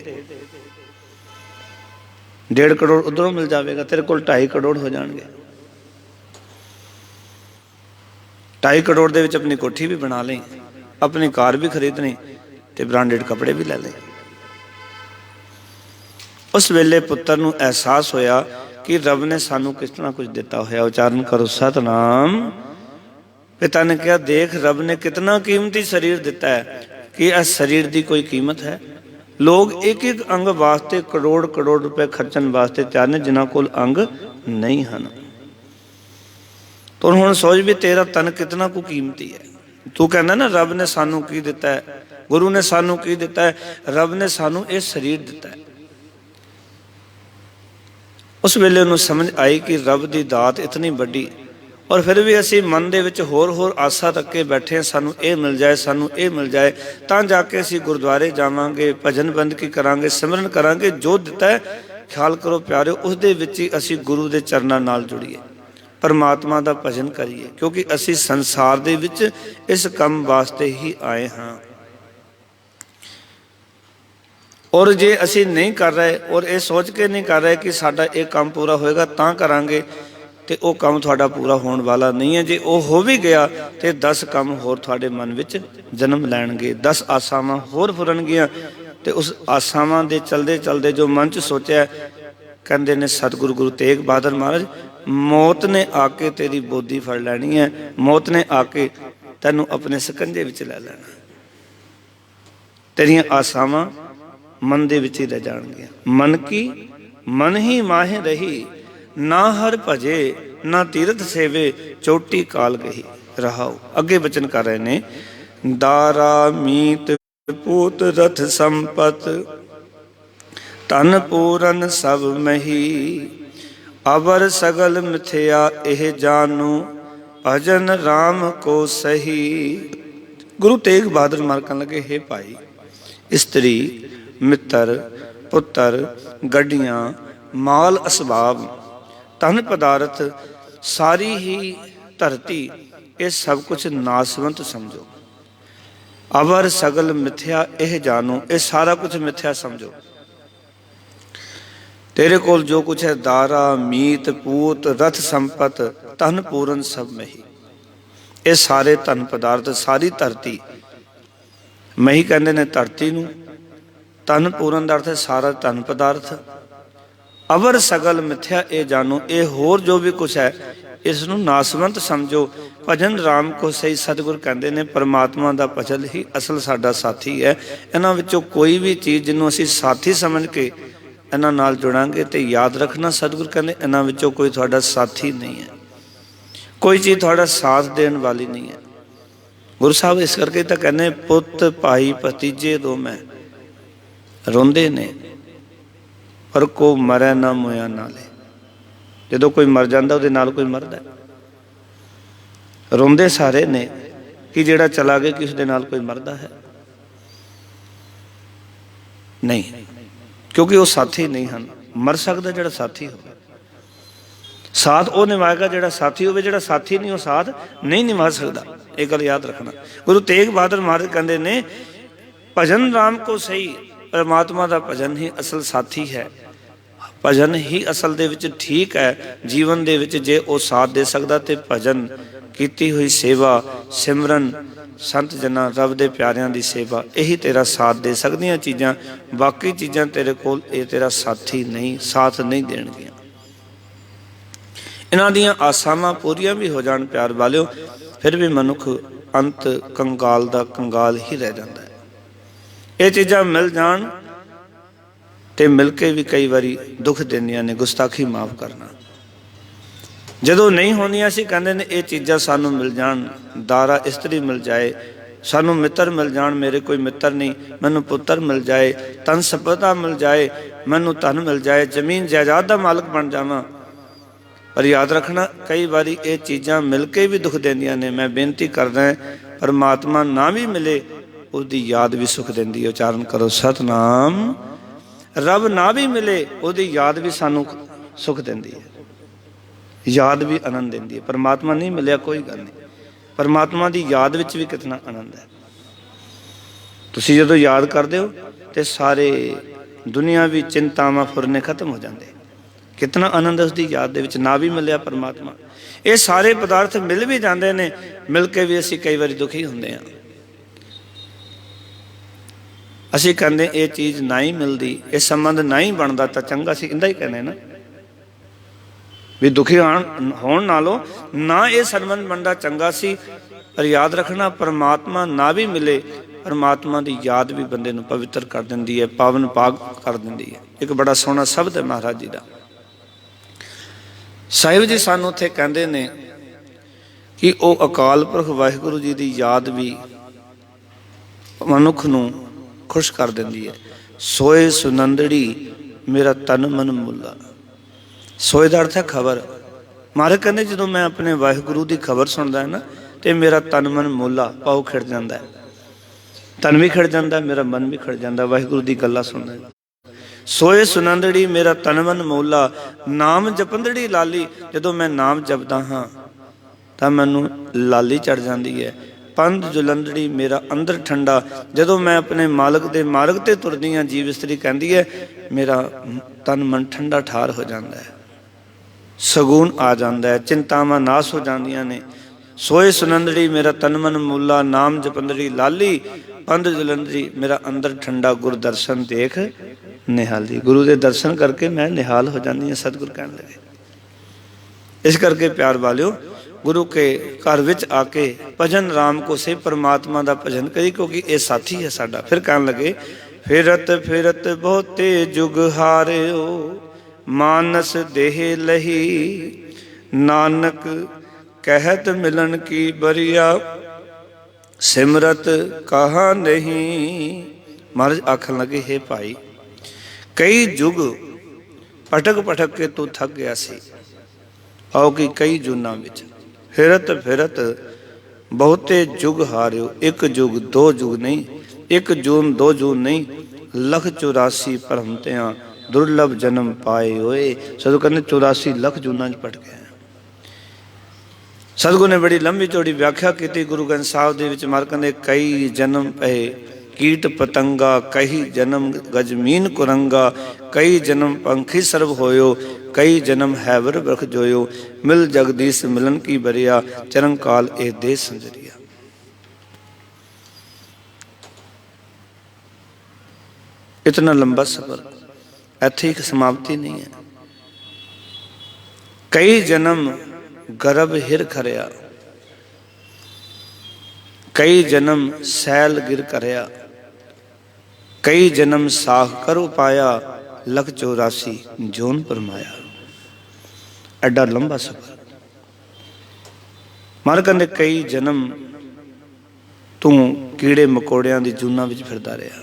1.5 ਕਰੋੜ ਉਧਰੋਂ ਮਿਲ ਜਾਵੇਗਾ, ਤੇਰੇ ਕੋਲ 2.5 ਕਰੋੜ ਹੋ ਜਾਣਗੇ। 2.5 ਕਰੋੜ ਦੇ ਵਿੱਚ ਆਪਣੀ ਕੋਠੀ ਵੀ ਬਣਾ ਲਈ, ਆਪਣੀ ਕਾਰ ਵੀ ਖਰੀਦਣੀ ਤੇ ਬ੍ਰਾਂਡਡ ਕੱਪੜੇ ਵੀ ਲੈ ਲਏ। ਉਸ ਵੇਲੇ ਪੁੱਤਰ ਨੂੰ ਅਹਿਸਾਸ ਹੋਇਆ ਕਿ ਰੱਬ ਨੇ ਸਾਨੂੰ ਕਿਸ ਤਰ੍ਹਾਂ ਕੁਝ ਦਿੱਤਾ ਹੋਇਆ। ਉਚਾਰਨ ਕਰੋ ਸਤਨਾਮ। ਪਿਤਾ ਨੇ ਕਿਹਾ, ਦੇਖ ਰੱਬ ਨੇ ਕਿਤਨਾ ਕੀਮਤੀ ਸਰੀਰ ਦਿੱਤਾ ਹੈ ਕਿ ਇਸ ਸਰੀਰ ਦੀ ਕੋਈ ਕੀਮਤ ਹੈ। ਲੋਕ 1-1 ਅੰਗ ਵਾਸਤੇ ਕਰੋੜ ਰੁਪਏ ਖਰਚਣ ਵਾਸਤੇ ਤਿਆਰ ਨੇ, ਜਿਨ੍ਹਾਂ ਕੋਲ ਅੰਗ ਨਹੀਂ ਹਨ। ਤੂੰ ਹੁਣ ਸੋਚ ਵੀ ਤੇਰਾ ਤਨ ਕਿਤਨਾ ਕੁ ਕੀਮਤੀ ਹੈ। ਤੂੰ ਕਹਿੰਦਾ ਨਾ ਰੱਬ ਨੇ ਸਾਨੂੰ ਕੀ ਦਿੱਤਾ ਹੈ, ਗੁਰੂ ਨੇ ਸਾਨੂੰ ਕੀ ਦਿੱਤਾ ਹੈ, ਰੱਬ ਨੇ ਸਾਨੂੰ ਇਹ ਸਰੀਰ ਦਿੱਤਾ ਹੈ। ਉਸ ਵੇਲੇ ਉਹਨੂੰ ਸਮਝ ਆਈ ਕਿ ਰੱਬ ਦੀ ਦਾਤ ਇਤਨੀ ਵੱਡੀ, ਔਰ ਫਿਰ ਵੀ ਅਸੀਂ ਮਨ ਦੇ ਵਿੱਚ ਹੋਰ ਆਸਾ ਰੱਖ ਕੇ ਬੈਠੇ ਹਾਂ, ਸਾਨੂੰ ਇਹ ਮਿਲ ਜਾਏ, ਸਾਨੂੰ ਇਹ ਮਿਲ ਜਾਏ, ਤਾਂ ਜਾ ਕੇ ਅਸੀਂ ਗੁਰਦੁਆਰੇ ਜਾਵਾਂਗੇ, ਭਜਨ ਬੰਦਗੀ ਕਰਾਂਗੇ, ਸਿਮਰਨ ਕਰਾਂਗੇ। ਜੋ ਦਿੱਤਾ ਹੈ ਖਿਆਲ ਕਰੋ ਪਿਆਰਿਓ, ਉਸ ਦੇ ਵਿੱਚ ਹੀ ਅਸੀਂ ਗੁਰੂ ਦੇ ਚਰਨਾਂ ਨਾਲ ਜੁੜੀਏ, ਪਰਮਾਤਮਾ ਦਾ ਭਜਨ ਕਰੀਏ, ਕਿਉਂਕਿ ਅਸੀਂ ਸੰਸਾਰ ਦੇ ਵਿੱਚ ਇਸ ਕੰਮ ਵਾਸਤੇ ਹੀ ਆਏ ਹਾਂ। ਔਰ ਜੇ ਅਸੀਂ ਨਹੀਂ ਕਰ ਰਹੇ, ਔਰ ਇਹ ਸੋਚ ਕੇ ਨਹੀਂ ਕਰ ਰਹੇ ਕਿ ਸਾਡਾ ਇਹ ਕੰਮ ਪੂਰਾ ਹੋਏਗਾ ਤਾਂ ਕਰਾਂਗੇ, ਤੇ ਉਹ ਕੰਮ ਤੁਹਾਡਾ ਪੂਰਾ ਹੋਣ ਵਾਲਾ ਨਹੀਂ ਹੈ। ਜੇ ਉਹ ਹੋ ਵੀ ਗਿਆ ਤੇ 10 ਕੰਮ ਹੋਰ ਤੁਹਾਡੇ ਮਨ ਵਿੱਚ ਜਨਮ ਲੈਣਗੇ, 10 ਆਸਾਵਾਂ ਹੋਰ ਫੁਰਨਗੀਆਂ। ਤੇ ਉਸ ਆਸਾਵਾਂ ਦੇ ਚਲਦੇ ਚਲਦੇ ਜੋ ਮਨ 'ਚ ਸੋਚਿਆ, ਕਹਿੰਦੇ ਨੇ ਸਤਿਗੁਰੂ ਗੁਰੂ ਤੇਗ ਬਹਾਦਰ ਮਹਾਰਾਜ, ਮੌਤ ਨੇ ਆ ਕੇ ਤੇਰੀ ਬੋਦੀ ਫੜ ਲੈਣੀ ਹੈ, ਮੌਤ ਨੇ ਆ ਕੇ ਤੈਨੂੰ ਆਪਣੇ ਸਕੰਜੇ ਵਿੱਚ ਲੈ ਲੈਣਾ। ਤੇਰੀਆਂ ਆਸਾਵਾਂ ਮਨ ਦੇ ਵਿੱਚ ਹੀ ਰਹਿ ਜਾਣਗੀਆਂ। ਮਨ ਕੀ ਮਨ ਹੀ ਮਾਹੇ ਰਹੀ, ਨਾ ਹਰ ਭਜੇ ਨਾ ਤੀਰਥ ਸੇਵੇ, ਚੋਟੀ ਕਾਲ ਗਹੀ। ਰਹਾਓ ਅੱਗੇ ਬਚਨ ਕਰ ਰਹੇ ਨੇ, ਦਾਰਾ ਮੀਤ ਪੂਤ ਰਥ ਸੰਪਤ, ਧਨ ਪੂਰਨ ਸਭ ਮਹੀ, ਅਵਰ ਸਗਲ ਮਿਥਿਆ ਇਹ ਜਾਨੂ, ਭਜਨ ਰਾਮ ਕੋ ਸਹੀ। ਗੁਰੂ ਤੇਗ ਬਹਾਦਰ ਮਹਾਰਾਜ ਕਹਿਣ ਲੱਗੇ, ਹੇ ਭਾਈ, ਇਸਤਰੀ ਮਿੱਤਰ ਪੁੱਤਰ ਗੱਡੀਆਂ ਮਾਲ ਅਸਬਾਬ ਧਨ ਪਦਾਰਥ ਸਾਰੀ ਹੀ ਧਰਤੀ, ਇਹ ਸਭ ਕੁਛ ਨਾਸਵੰਤ ਸਮਝੋ। ਅਵਰ ਸਗਲ ਮਿਥਿਆ ਇਹ ਜਾਨੋ, ਇਹ ਸਾਰਾ ਕੁਛ ਮਿਥਿਆ ਸਮਝੋ। ਤੇਰੇ ਕੋਲ ਜੋ ਕੁਛ ਹੈ, ਦਾਰਾ ਮੀਤ ਪੂਤ ਰਥ ਸੰਪਤ ਧਨ ਪੂਰਨ ਸਭ ਮਹੀ, ਇਹ ਸਾਰੇ ਧਨ ਪਦਾਰਥ ਸਾਰੀ ਧਰਤੀ, ਮਹੀ ਕਹਿੰਦੇ ਨੇ ਧਰਤੀ ਨੂੰ, ਧਨ ਪੂਰਨ ਦਾ ਅਰਥ ਹੈ ਸਾਰਾ ਧਨ ਪਦਾਰਥ। ਅਵਰ ਸਗਲ ਮਿਥਿਆ ਇਹ ਜਾਨੋ, ਇਹ ਹੋਰ ਜੋ ਵੀ ਕੁਛ ਹੈ ਇਸ ਨੂੰ ਨਾਸਵੰਤ ਸਮਝੋ। ਭਜਨ ਰਾਮ ਕੋ ਸਹੀ, ਸਤਿਗੁਰ ਕਹਿੰਦੇ ਨੇ ਪਰਮਾਤਮਾ ਦਾ ਭਜਨ ਹੀ ਅਸਲ ਸਾਡਾ ਸਾਥੀ ਹੈ। ਇਹਨਾਂ ਵਿੱਚੋਂ ਕੋਈ ਵੀ ਚੀਜ਼ ਜਿਹਨੂੰ ਅਸੀਂ ਸਾਥੀ ਸਮਝ ਕੇ ਇਹਨਾਂ ਨਾਲ ਜੁੜਾਂਗੇ, ਤੇ ਯਾਦ ਰੱਖਣਾ ਸਤਿਗੁਰ ਕਹਿੰਦੇ ਇਹਨਾਂ ਵਿੱਚੋਂ ਕੋਈ ਤੁਹਾਡਾ ਸਾਥੀ ਨਹੀਂ ਹੈ, ਕੋਈ ਚੀਜ਼ ਤੁਹਾਡਾ ਸਾਥ ਦੇਣ ਵਾਲੀ ਨਹੀਂ ਹੈ। ਗੁਰੂ ਸਾਹਿਬ ਇਸ ਕਰਕੇ ਤਾਂ ਕਹਿੰਦੇ, ਪੁੱਤ ਭਾਈ ਭਤੀਜੇ ਦੋ ਮੈਂ ਰੋਂਦੇ ਨੇ, ਪਰ ਕੋ ਮਰੈ ਨਾ ਮੋਇਆ ਨਾਲੇ। ਜਦੋਂ ਕੋਈ ਮਰ ਜਾਂਦਾ ਉਹਦੇ ਨਾਲ ਕੋਈ ਮਰਦਾ, ਰੋਂਦੇ ਸਾਰੇ ਨੇ ਕਿ ਜਿਹੜਾ ਚਲਾ ਗਿਆ ਕਿ ਉਸਦੇ ਨਾਲ ਕੋਈ ਮਰਦਾ ਹੈ ਨਹੀਂ, ਕਿਉਂਕਿ ਉਹ ਸਾਥੀ ਨਹੀਂ ਹਨ। ਮਰ ਸਕਦਾ ਜਿਹੜਾ ਸਾਥੀ ਹੋਵੇ, ਸਾਥ ਉਹ ਨਿਭਾਏਗਾ ਜਿਹੜਾ ਸਾਥੀ ਹੋਵੇ, ਜਿਹੜਾ ਸਾਥੀ ਨਹੀਂ ਉਹ ਸਾਥ ਨਹੀਂ ਨਿਭਾ ਸਕਦਾ। ਇਹ ਗੱਲ ਯਾਦ ਰੱਖਣਾ। ਗੁਰੂ ਤੇਗ ਬਹਾਦਰ ਮਹਾਰਾਜ ਕਹਿੰਦੇ ਨੇ, ਭਜਨ ਰਾਮ ਕੋ ਸਹੀ, ਪਰਮਾਤਮਾ ਦਾ ਭਜਨ ਹੀ ਅਸਲ ਸਾਥੀ ਹੈ, ਭਜਨ ਹੀ ਅਸਲ ਦੇ ਵਿੱਚ ਠੀਕ ਹੈ ਜੀਵਨ ਦੇ ਵਿੱਚ। ਜੇ ਉਹ ਸਾਥ ਦੇ ਸਕਦਾ ਤੇ ਭਜਨ ਕੀਤੀ ਹੋਈ ਸੇਵਾ, ਸਿਮਰਨ, ਸੰਤ ਜਨਾਂ ਰੱਬ ਦੇ ਪਿਆਰਿਆਂ ਦੀ ਸੇਵਾ, ਇਹੀ ਤੇਰਾ ਸਾਥ ਦੇ ਸਕਦੀਆਂ ਚੀਜ਼ਾਂ। ਬਾਕੀ ਚੀਜ਼ਾਂ ਤੇਰੇ ਕੋਲ ਇਹ ਤੇਰਾ ਸਾਥੀ ਨਹੀਂ, ਸਾਥ ਨਹੀਂ ਦੇਣਗੀਆਂ। ਇਹਨਾਂ ਦੀਆਂ ਆਸਾਵਾਂ ਪੂਰੀਆਂ ਵੀ ਹੋ ਜਾਣ ਪਿਆਰ ਵਾਲਿਓ, ਫਿਰ ਵੀ ਮਨੁੱਖ ਅੰਤ ਕੰਗਾਲ ਦਾ ਕੰਗਾਲ ਹੀ ਰਹਿ ਜਾਂਦਾ ਹੈ। ਇਹ ਚੀਜ਼ਾਂ ਮਿਲ ਜਾਣ ਤੇ ਮਿਲ ਕੇ ਵੀ ਕਈ ਵਾਰੀ ਦੁੱਖ ਦਿੰਦੀਆਂ ਨੇ। ਗੁਸਤਾਖੀ ਮਾਫ ਕਰਨਾ। ਜਦੋਂ ਨਹੀਂ ਹੁੰਦੀਆਂ ਅਸੀਂ ਕਹਿੰਦੇ ਨੇ ਇਹ ਚੀਜ਼ਾਂ ਸਾਨੂੰ ਮਿਲ ਜਾਣ, ਦਾਰਾ ਇਸਤਰੀ ਮਿਲ ਜਾਏ, सानू मित्र मिल जाण, मेरे कोई मित्र नहीं, मैनू पुत्र मिल जाए, धन संपदा मिल जाए, मैनू धन मिल जाए, जमीन जायदाद का मालक बन जावां। पर याद रखना कई बारी ये चीज़ां मिल के भी दुख देंदियां ने। मैं बेनती करदा परमात्मा ना भी मिले उसकी याद भी सुख देंदी है। उच्चारण करो सतनाम। रब ना भी मिले उसकी याद भी सानू सुख देंदी है, याद भी आनंद देंदी है। परमात्मा नहीं मिलिया कोई गल नहीं, परमात्मा की याद विच भी कितना आनंद है। तुसीं जदों याद करदे हो तो सारे दुनियावी चिंतावां फुरने खत्म हो जाते। कितना आनंद है उसकी याद दे विच। ना भी मिलिया परमात्मा, ये सारे पदार्थ मिल भी जाते हैं, मिल के भी असीं कई बार दुखी होंदे हां। असीं कहंदे ये चीज़ ना ही मिलती, ये संबंध ना ही बनता तो चंगा सी, इंदा ही कहने ना भी दुखी होण नालों ना ये संबंध बनता चंगा सी। पर याद रखना परमात्मा ना भी मिले, परमात्मा की याद भी बंदे नूं पवित्र कर दिंदी है, पावन पाक कर दिंदी है। एक बड़ा सोहना शब्द है महाराज जी का। साहिब जी सानू उत्थे कहंदे ने कि वो अकाल पुरख वाहिगुरू जी की याद भी मनुख नूं खुश कर दिंदी है। सोए सुनंदड़ी मेरा तन मन मुला। सोए का अर्थ है खबर। महाराज कहते जो मैं अपने वाहिगुरू की खबर सुनता है ना तो मेरा तन मन मोला पाओ खिड़ जाता है, तन भी खिड़ जाता है, मेरा मन भी खिड़ जाता है वाहिगुरू की गल्लां सुनने। सोए सुनंदड़ी मेरा तन मन मोला, नाम जपंदड़ी लाली। जो मैं नाम जपदा हाँ तो मैनू लाली चढ़ जाती है। पंध जुलंदड़ी मेरा अंदर ठंडा। जो मैं अपने मालक के मार्ग से तुरदी हाँ, जीव इस्त्री कहती है, मेरा तन मन ठंडा ठार हो जाता है, सगून आ जाता है, चिंतावां नाश हो जांदियां ने। सोए सुनंदड़ी मेरा तन मन मूला, नाम जपंदड़ी लाली। पंध जुलंदड़ी मेरा अंदर ठंडा, गुरु दर्शन देख निहाली। गुरु के दर्शन करके मैं निहाल हो जाती हाँ, सतगुरु कहने लगे। इस करके प्यार वालियो गुरु के घर विच आके भजन राम को से परमात्मा का भजन करी, क्योंकि ये साथी है साडा। फिर कहने लगे फिरत फिरत बहुते जुग हारियो, मानस देह लही। नानक कहत मिलन की बरिया, सिमरत कहा नहीं। महाराज आखन लगे हे भाई, कई जुग पटक पटक के तू थक गया सी। आओ कि कई जूना विच फिरत फिरत बहुते जुग हारियो। एक जुग दो जुग नहीं, एक जून दो जून नहीं, लख 84 भरमतियां दुर्लभ जन्म पाए होए। सदगुरु कहते 84 लख जूना पट गए। सतगुरु ने बड़ी लंबी चौड़ी व्याख्या की गुरु ग्रंथ साहब दे विच। मार कहते कई जन्म पए कीट पतंगा, कई जन्म गजमीन कुरंगा, कई जन्म पंखी सर्व होयो, कई जन्म हैवर बरख जोयो। मिल जगदीश मिलन की बरिया, चरण काल ए देश संजरिया। इतना लंबा सफर, इत्थे एक समाप्ति नहीं है। कई जन्म गर्भ हिर खरिया, कई जन्म सैल गिर करया, कई जन्म साख कर उपाया, लख 84 जोन परमाया। एडा लंबा सफर। मार कहते कई जन्म तू कीड़े मकोड़ियां दी जूना विच फिरदा रहा।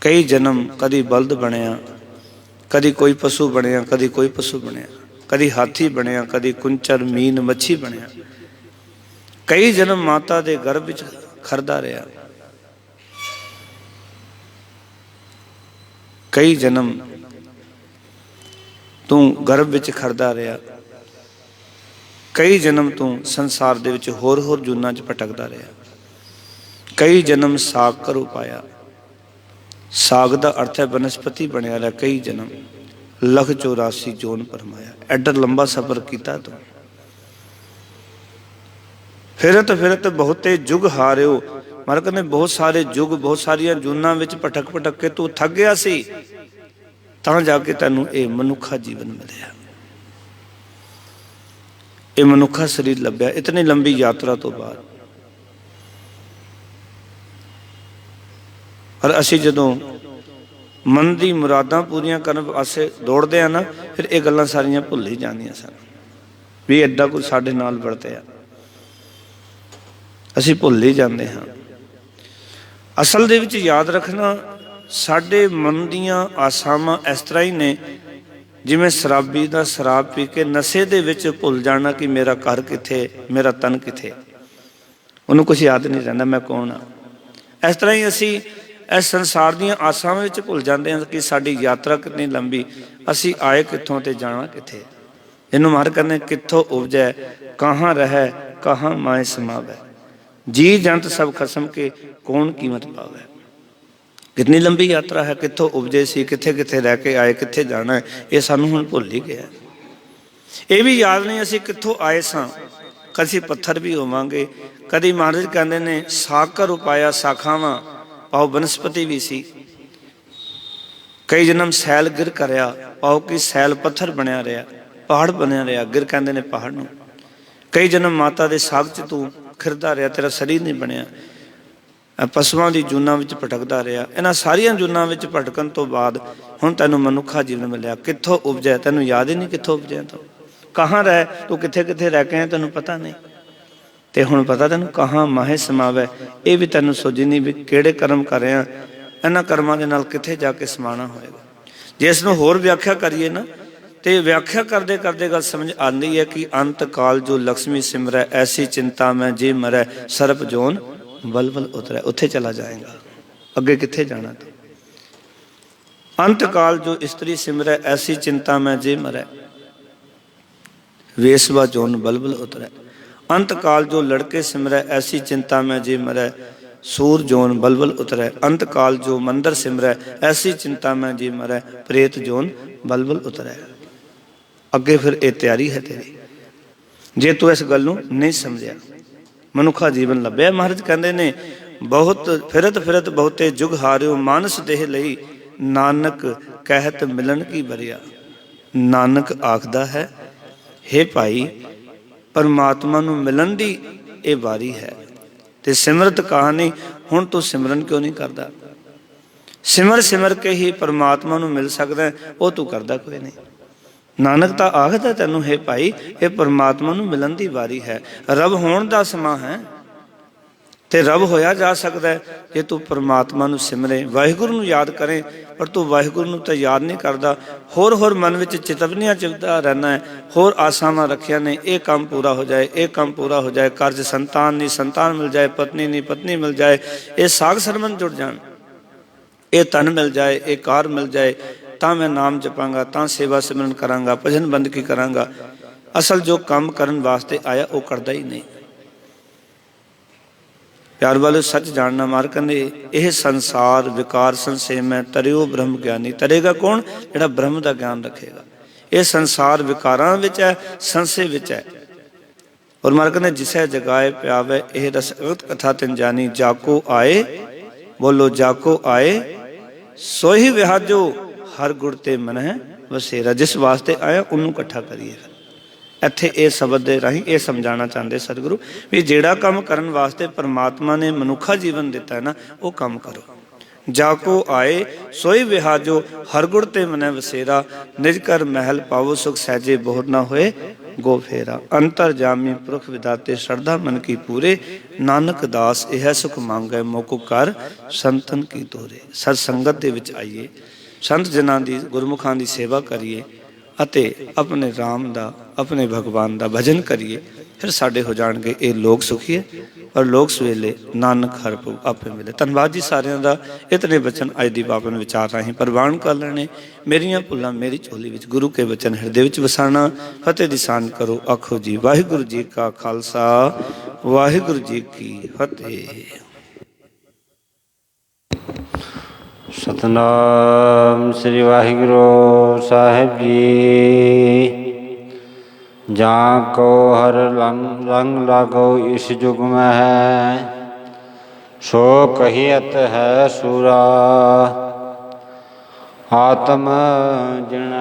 कई जन्म कदी बलद बनया, कदी कोई पशु बनया, कदी कोई पशु बनया, कदी हाथी बनया, कदी कुंचर मीन मच्छी बनया। कई जन्म माता दे गर्भ विच खरदा रहा। कई जन्म तू गर्भ विच खरदा रहा। कई जन्म तू संसार दे विच होर होर जूना च भटकदा रहा। कई जन्म साग करो पाया। साग का अर्थ है बनस्पति बनया रहा। कई जन्म लख 84 जोन परमाया। एडा लंबा सफर किया तू। फिरत फिरत बहुते जुग हारियो। मार कहते बहुत सारे जुग, बहुत सारिया जूना विच भटक भटक के तू थक गया सी, तां जाके तैनू ये मनुखा जीवन मिलिया, ये मनुखा शरीर लभ्या इतनी लंबी यात्रा तो बाद। और असी जदों मन दी मुरादां पूरियां करन वास्ते दौड़दे आ ना, फिर ये गल्लां सारियां भुल ही जांदियां सन भी एडा कुछ साडे नाल वरतिया। ਅਸੀਂ ਭੁੱਲ ਹੀ ਜਾਂਦੇ ਹਾਂ। ਅਸਲ ਦੇ ਵਿੱਚ ਯਾਦ ਰੱਖਣਾ, ਸਾਡੇ ਮਨ ਦੀਆਂ ਆਸਾਵਾਂ ਇਸ ਤਰ੍ਹਾਂ ਹੀ ਨੇ ਜਿਵੇਂ ਸ਼ਰਾਬੀ ਦਾ ਸ਼ਰਾਬ ਪੀ ਕੇ ਨਸ਼ੇ ਦੇ ਵਿੱਚ ਭੁੱਲ ਜਾਣਾ ਕਿ ਮੇਰਾ ਘਰ ਕਿੱਥੇ, ਮੇਰਾ ਤਨ ਕਿੱਥੇ, ਉਹਨੂੰ ਕੁਛ ਯਾਦ ਨਹੀਂ ਰਹਿੰਦਾ ਮੈਂ ਕੌਣ ਹਾਂ। ਇਸ ਤਰ੍ਹਾਂ ਹੀ ਅਸੀਂ ਇਸ ਸੰਸਾਰ ਦੀਆਂ ਆਸਾਵਾਂ ਵਿੱਚ ਭੁੱਲ ਜਾਂਦੇ ਹਾਂ ਕਿ ਸਾਡੀ ਯਾਤਰਾ ਕਿੰਨੀ ਲੰਬੀ, ਅਸੀਂ ਆਏ ਕਿੱਥੋਂ ਤੇ ਜਾਣਾ ਕਿੱਥੇ। ਇਹਨੂੰ ਮਹਾਰਾਜ ਕਹਿੰਦੇ ਕਿੱਥੋਂ ਉਪਜੈ ਕਹਾਂ ਰਹਿ ਕਹਾਂ ਮਾਏ ਸਮਾਵੈ, ਜੀ ਜੰਤ ਸਭ ਖਸਮ ਕੇ ਕੌਣ ਕੀਮਤ ਪਾਵੈ। ਕਿੰਨੀ ਲੰਬੀ ਯਾਤਰਾ ਹੈ, ਕਿੱਥੋਂ ਉਪਜੇ ਸੀ, ਕਿੱਥੇ ਕਿੱਥੇ ਰਹਿ ਕੇ ਆਏ, ਕਿੱਥੇ ਜਾਣਾ ਹੈ, ਇਹ ਸਾਨੂੰ ਹੁਣ ਭੁੱਲ ਹੀ ਗਿਆ। ਇਹ ਵੀ ਯਾਦ ਨਹੀਂ ਅਸੀਂ ਕਿੱਥੋਂ ਆਏ ਸਾਂ, ਕਦੀ ਪੱਥਰ ਵੀ ਹੋਵਾਂਗੇ। ਕਦੀ ਮਹਾਰਾਜ ਕਹਿੰਦੇ ਨੇ ਸਾਕਰ ਉਪਾਇਆ ਸਾਖਾਵਾਂ ਪਾਓ ਬਨਸਪਤੀ ਵੀ ਸੀ। ਕਈ ਜਨਮ ਸੈਲ ਗਿਰ ਕਰਿਆ ਪਾਓ ਕਿ ਸੈਲ ਪੱਥਰ ਬਣਿਆ ਰਿਹਾ, ਪਹਾੜ ਬਣਿਆ ਰਿਹਾ, ਗਿਰ ਕਹਿੰਦੇ ਨੇ ਪਹਾੜ ਨੂੰ। ਕਈ ਜਨਮ ਮਾਤਾ ਦੇ ਸਾਗ 'ਚ ਤੂੰ ਖਿਰਦਾ ਰਿਹਾ, ਤੇਰਾ ਸਰੀਰ ਨਹੀਂ ਬਣਿਆ, ਪਸ਼ੂਆਂ ਦੀ ਜੂਨਾਂ ਵਿੱਚ ਭਟਕਦਾ ਰਿਹਾ। ਇਹਨਾਂ ਸਾਰੀਆਂ ਜੂਨਾਂ ਵਿੱਚ ਭਟਕਣ ਤੋਂ ਬਾਅਦ ਹੁਣ ਤੈਨੂੰ ਮਨੁੱਖਾ ਜੀਵਨ ਮਿਲਿਆ। ਕਿੱਥੋਂ ਉਪਜਿਆ ਤੈਨੂੰ ਯਾਦ ਹੀ ਨਹੀਂ, ਕਿੱਥੋਂ ਉਪਜਿਆ ਤੂੰ, ਕਹਾਂ ਰਹਿ ਤੂੰ ਕਿੱਥੇ ਕਿੱਥੇ ਰਹਿ ਕੇ ਆਇਆ ਤੈਨੂੰ ਪਤਾ ਨਹੀਂ। ਤੇ ਹੁਣ ਪਤਾ ਤੈਨੂੰ ਕਹਾਂ ਮਾਹੇ ਸਮਾਵੈ, ਇਹ ਵੀ ਤੈਨੂੰ ਸੋਝੀ ਨਹੀਂ ਵੀ ਕਿਹੜੇ ਕਰਮ ਕਰ ਰਿਹਾ, ਇਹਨਾਂ ਕਰਮਾਂ ਦੇ ਨਾਲ ਕਿੱਥੇ ਜਾ ਕੇ ਸਮਾਣਾ ਹੋਏਗਾ। ਜੇ ਇਸ ਨੂੰ ਹੋਰ ਵਿਆਖਿਆ ਕਰੀਏ ਨਾ, ਤੇ ਵਿਆਖਿਆ ਕਰਦੇ ਕਰਦੇ ਗੱਲ ਸਮਝ ਆਉਂਦੀ ਹੈ ਕਿ ਅੰਤ ਕਾਲ ਜੋ ਲక్ష్ਮੀ ਸਿਮਰੈ ਐਸੀ ਚਿੰਤਾ ਮੈਂ ਜੇ ਮਰੈ ਸਰਪ ਜੋਨ ਬਲਬਲ ਉਤਰੈ, ਉੱਥੇ ਚਲਾ ਜਾਏਗਾ, ਅੱਗੇ ਕਿੱਥੇ ਜਾਣਾ ਤੂੰ। ਅੰਤ ਕਾਲ ਜੋ ਇਸਤਰੀ ਸਿਮਰੈ ਐਸੀ ਚਿੰਤਾ ਮੈਂ ਜੇ ਮਰੈ ਵੇਸਵਾ ਜੋਨ ਬਲਬਲ ਉਤਰੈ। ਅੰਤ ਕਾਲ ਜੋ ਲੜਕੇ ਸਿਮਰੈ ਐਸੀ ਚਿੰਤਾ ਮੈਂ ਜੇ ਮਰੈ ਸੂਰ ਜੋਨ ਬਲਬਲ ਉਤਰੈ। ਅੰਤ ਕਾਲ ਜੋ ਮੰਦਰ ਸਿਮਰੈ ਐਸੀ ਚਿੰਤਾ ਮੈਂ ਜੇ ਮਰੈ ਪ੍ਰੇਤ ਜੋਨ ਬਲਬਲ ਉਤਰੈ। ਅੱਗੇ ਫਿਰ ਇਹ ਤਿਆਰੀ ਹੈ ਤੇਰੀ, ਜੇ ਤੂੰ ਇਸ ਗੱਲ ਨੂੰ ਨਹੀਂ ਸਮਝਿਆ। ਮਨੁੱਖਾ ਜੀਵਨ ਲੱਭਿਆ, ਮਹਾਰਾਜ ਕਹਿੰਦੇ ਨੇ ਬਹੁਤ ਫਿਰਤ ਫਿਰਤ ਬਹੁਤੇ ਜੁਗ ਹਾਰਿਓ ਮਾਨਸ ਦੇਹ ਲਈ ਨਾਨਕ ਕਹਿਤ ਮਿਲਣ ਕੀ ਬਰਿਆ। ਨਾਨਕ ਆਖਦਾ ਹੈ, ਹੇ ਭਾਈ ਪਰਮਾਤਮਾ ਨੂੰ ਮਿਲਣ ਦੀ ਇਹ ਵਾਰੀ ਹੈ। ਤੇ ਸਿਮਰਤ ਕਹਾਣੀ, ਹੁਣ ਤੂੰ ਸਿਮਰਨ ਕਿਉਂ ਨਹੀਂ ਕਰਦਾ। ਸਿਮਰ ਸਿਮਰ ਕੇ ਹੀ ਪਰਮਾਤਮਾ ਨੂੰ ਮਿਲ ਸਕਦਾ, ਉਹ ਤੂੰ ਕਰਦਾ ਕੋਈ ਨਹੀਂ। ਨਾਨਕ ਤਾਂ ਆਖਦਾ ਤੈਨੂੰ, ਹੇ ਭਾਈ ਇਹ ਪਰਮਾਤਮਾ ਨੂੰ ਮਿਲਣ ਦੀ ਵਾਰੀ ਹੈ। ਰੱਬ ਹੋਣ ਦਾ ਸਮਾਂ ਹੈ ਤੇ ਰੱਬ ਹੋਇਆ ਜਾ ਸਕਦਾ ਜੇ ਤੂੰ ਪਰਮਾਤਮਾ ਨੂੰ ਸਿਮਰੇ, ਵਾਹਿਗੁਰੂ ਨੂੰ ਯਾਦ ਕਰੇ। ਪਰ ਤੂੰ ਵਾਹਿਗੁਰੂ ਨੂੰ ਤਾਂ ਯਾਦ ਨਹੀਂ ਕਰਦਾ, ਹੋਰ ਹੋਰ ਮਨ ਵਿੱਚ ਚਿਤਵਨੀਆਂ ਚਿਵਦਾ ਰਹਿਣਾ ਹੈ, ਹੋਰ ਆਸਾਵਾਂ ਰੱਖੀਆਂ ਨੇ, ਇਹ ਕੰਮ ਪੂਰਾ ਹੋ ਜਾਏ, ਇਹ ਕੰਮ ਪੂਰਾ ਹੋ ਜਾਏ, ਕਾਰਜ ਸੰਤਾਨ ਨਹੀਂ ਸੰਤਾਨ ਮਿਲ ਜਾਏ, ਪਤਨੀ ਨਹੀਂ ਪਤਨੀ ਮਿਲ ਜਾਏ, ਇਹ ਸਾਗ ਸਰਬੰਧ ਜੁੜ ਜਾਣ, ਇਹ ਧਨ ਮਿਲ ਜਾਏ, ਇਹ ਕਾਰ ਮਿਲ ਜਾਏ, ਤਾਂ ਮੈਂ ਨਾਮ ਜਪਾਂਗਾ, ਤਾਂ ਸੇਵਾ ਸਿਮਰਨ ਕਰਾਂਗਾ, ਭਜਨ ਬੰਦਗੀ ਕਰਾਂਗਾ। ਅਸਲ ਜੋ ਕੰਮ ਕਰਨ ਵਾਸਤੇ ਆਇਆ ਉਹ ਕਰਦਾ ਹੀ ਨਹੀਂ। ਪਿਆਰ ਵਾਲੇ ਸੱਚ ਜਾਣਨਾ, ਮਾਰ ਕਹਿੰਦੇ ਇਹ ਸੰਸਾਰ ਵਿਕਾਰ ਸੰਸੇ ਮੈਂ ਤਰਿਓ ਬ੍ਰਹਮ ਗਿਆਨੀ। ਤਰੇਗਾ ਕੌਣ? ਜਿਹੜਾ ਬ੍ਰਹਮ ਦਾ ਗਿਆਨ ਰੱਖੇਗਾ। ਇਹ ਸੰਸਾਰ ਵਿਕਾਰਾਂ ਵਿੱਚ ਹੈ, ਸੰਸੇ ਵਿੱਚ ਹੈ। ਔਰ ਮਾਰ ਕਹਿੰਦੇ ਜਿਸੈ ਜਗਾਏ ਪਿਆਵੇ ਇਹ ਰਸ ਅਗਤ ਕਥਾ ਤਿਨ ਜਾਨੀ। ਜਾਕੋ ਆਏ, ਬੋਲੋ ਜਾਕੋ ਆਏ ਸੋਹੀ ਵਿਹਾਜੋ ਹਰ ਗੁਰ ਤੇ ਮਨ ਹੈ ਵਸੇਰਾ। ਜਿਸ ਵਾਸਤੇ ਆਇਆ ਉਹਨੂੰ ਇਕੱਠਾ ਕਰੀਏ। ਇੱਥੇ ਇਹ ਸ਼ਬਦ ਦੇ ਰਾਹੀਂ ਇਹ ਸਮਝਾਉਣਾ ਚਾਹੁੰਦੇ ਸਤਿਗੁਰੂ ਵੀ ਜਿਹੜਾ ਕੰਮ ਕਰਨ ਵਾਸਤੇ ਪਰਮਾਤਮਾ ਨੇ ਮਨੁੱਖਾ ਜੀਵਨ ਦਿੱਤਾ ਹੈ ਨਾ, ਉਹ ਕੰਮ ਕਰੋ। ਜਾਕੋ ਆਏ ਸੋਈ ਵਿਹਾਜੋ ਹਰ ਗੁਰ ਤੇ ਮਨੈ ਵਸੇਰਾ। ਨਿਜ ਕਰ ਮਹਿਲ ਪਾਵੋ ਸੁਖ ਸਹਿਜੇ ਬੋਹਰ ਨਾ ਹੋਏ ਗੋ ਫੇਰਾ। ਅੰਤਰ ਜਾਮੀ ਪੁਰਖ ਵਿਦਾਤੇ ਸ਼ਰਧਾ ਮਨ ਕੀ ਪੂਰੇ। ਨਾਨਕ ਦਾਸ ਇਹ ਸੁਖ ਮੰਗੈ ਮੋਕੁ ਕਰ ਸੰਤਨ ਕੀ ਤੋਰੇ। ਸਤ ਸੰਗਤ ਦੇ ਵਿੱਚ ਆਈਏ, ਸੰਤ ਜਨਾਂ ਦੀ ਗੁਰਮੁਖਾਂ ਦੀ ਸੇਵਾ ਕਰੀਏ ਅਤੇ ਆਪਣੇ ਰਾਮ ਦਾ ਆਪਣੇ ਭਗਵਾਨ ਦਾ ਭਜਨ ਕਰੀਏ। ਫਿਰ ਸਾਡੇ ਹੋ ਜਾਣਗੇ ਇਹ ਲੋਕ ਸੁਖੀਏ ਔਰ ਲੋਕ ਸਵੇਲੇ ਨਾਨਕ ਹਰਿ ਭੁ ਆਪੇ ਮਿਲੇ। ਧੰਨਵਾਦ ਜੀ ਸਾਰਿਆਂ ਦਾ। ਇਤਨੇ ਬਚਨ ਅੱਜ ਦੀ ਪਾਵਨ ਵਿਚਾਰ ਰਾਹੀਂ ਪ੍ਰਵਾਨ ਕਰ ਲੈਣੇ। ਮੇਰੀਆਂ ਭੁੱਲਾਂ ਮੇਰੀ ਝੋਲੀ ਵਿੱਚ, ਗੁਰੂ ਕੇ ਬਚਨ ਹਿਰਦੇ ਵਿੱਚ ਵਸਾਣਾ। ਫਤਿਹ ਦੀ ਸਾਂਝ ਕਰੋ। ਆਖੋ ਜੀ ਵਾਹਿਗੁਰੂ ਜੀ ਕਾ ਖਾਲਸਾ, ਵਾਹਿਗੁਰੂ ਜੀ ਕੀ ਫਤਿਹ। ਸਤਨਾਮ ਸ੍ਰੀ ਵਾਹਿਗੁਰੂ ਸਾਹਿਬ ਜੀ। ਜਾਂ ਕੋ ਹਰ ਰੰਗ ਲਾਗੋ ਇਸ ਜੁਗ ਮੈਂ ਹੈ, ਸੋ ਕਹੀਅਤ ਹੈ ਸੂਰਾ। ਆਤਮ ਜਿਣ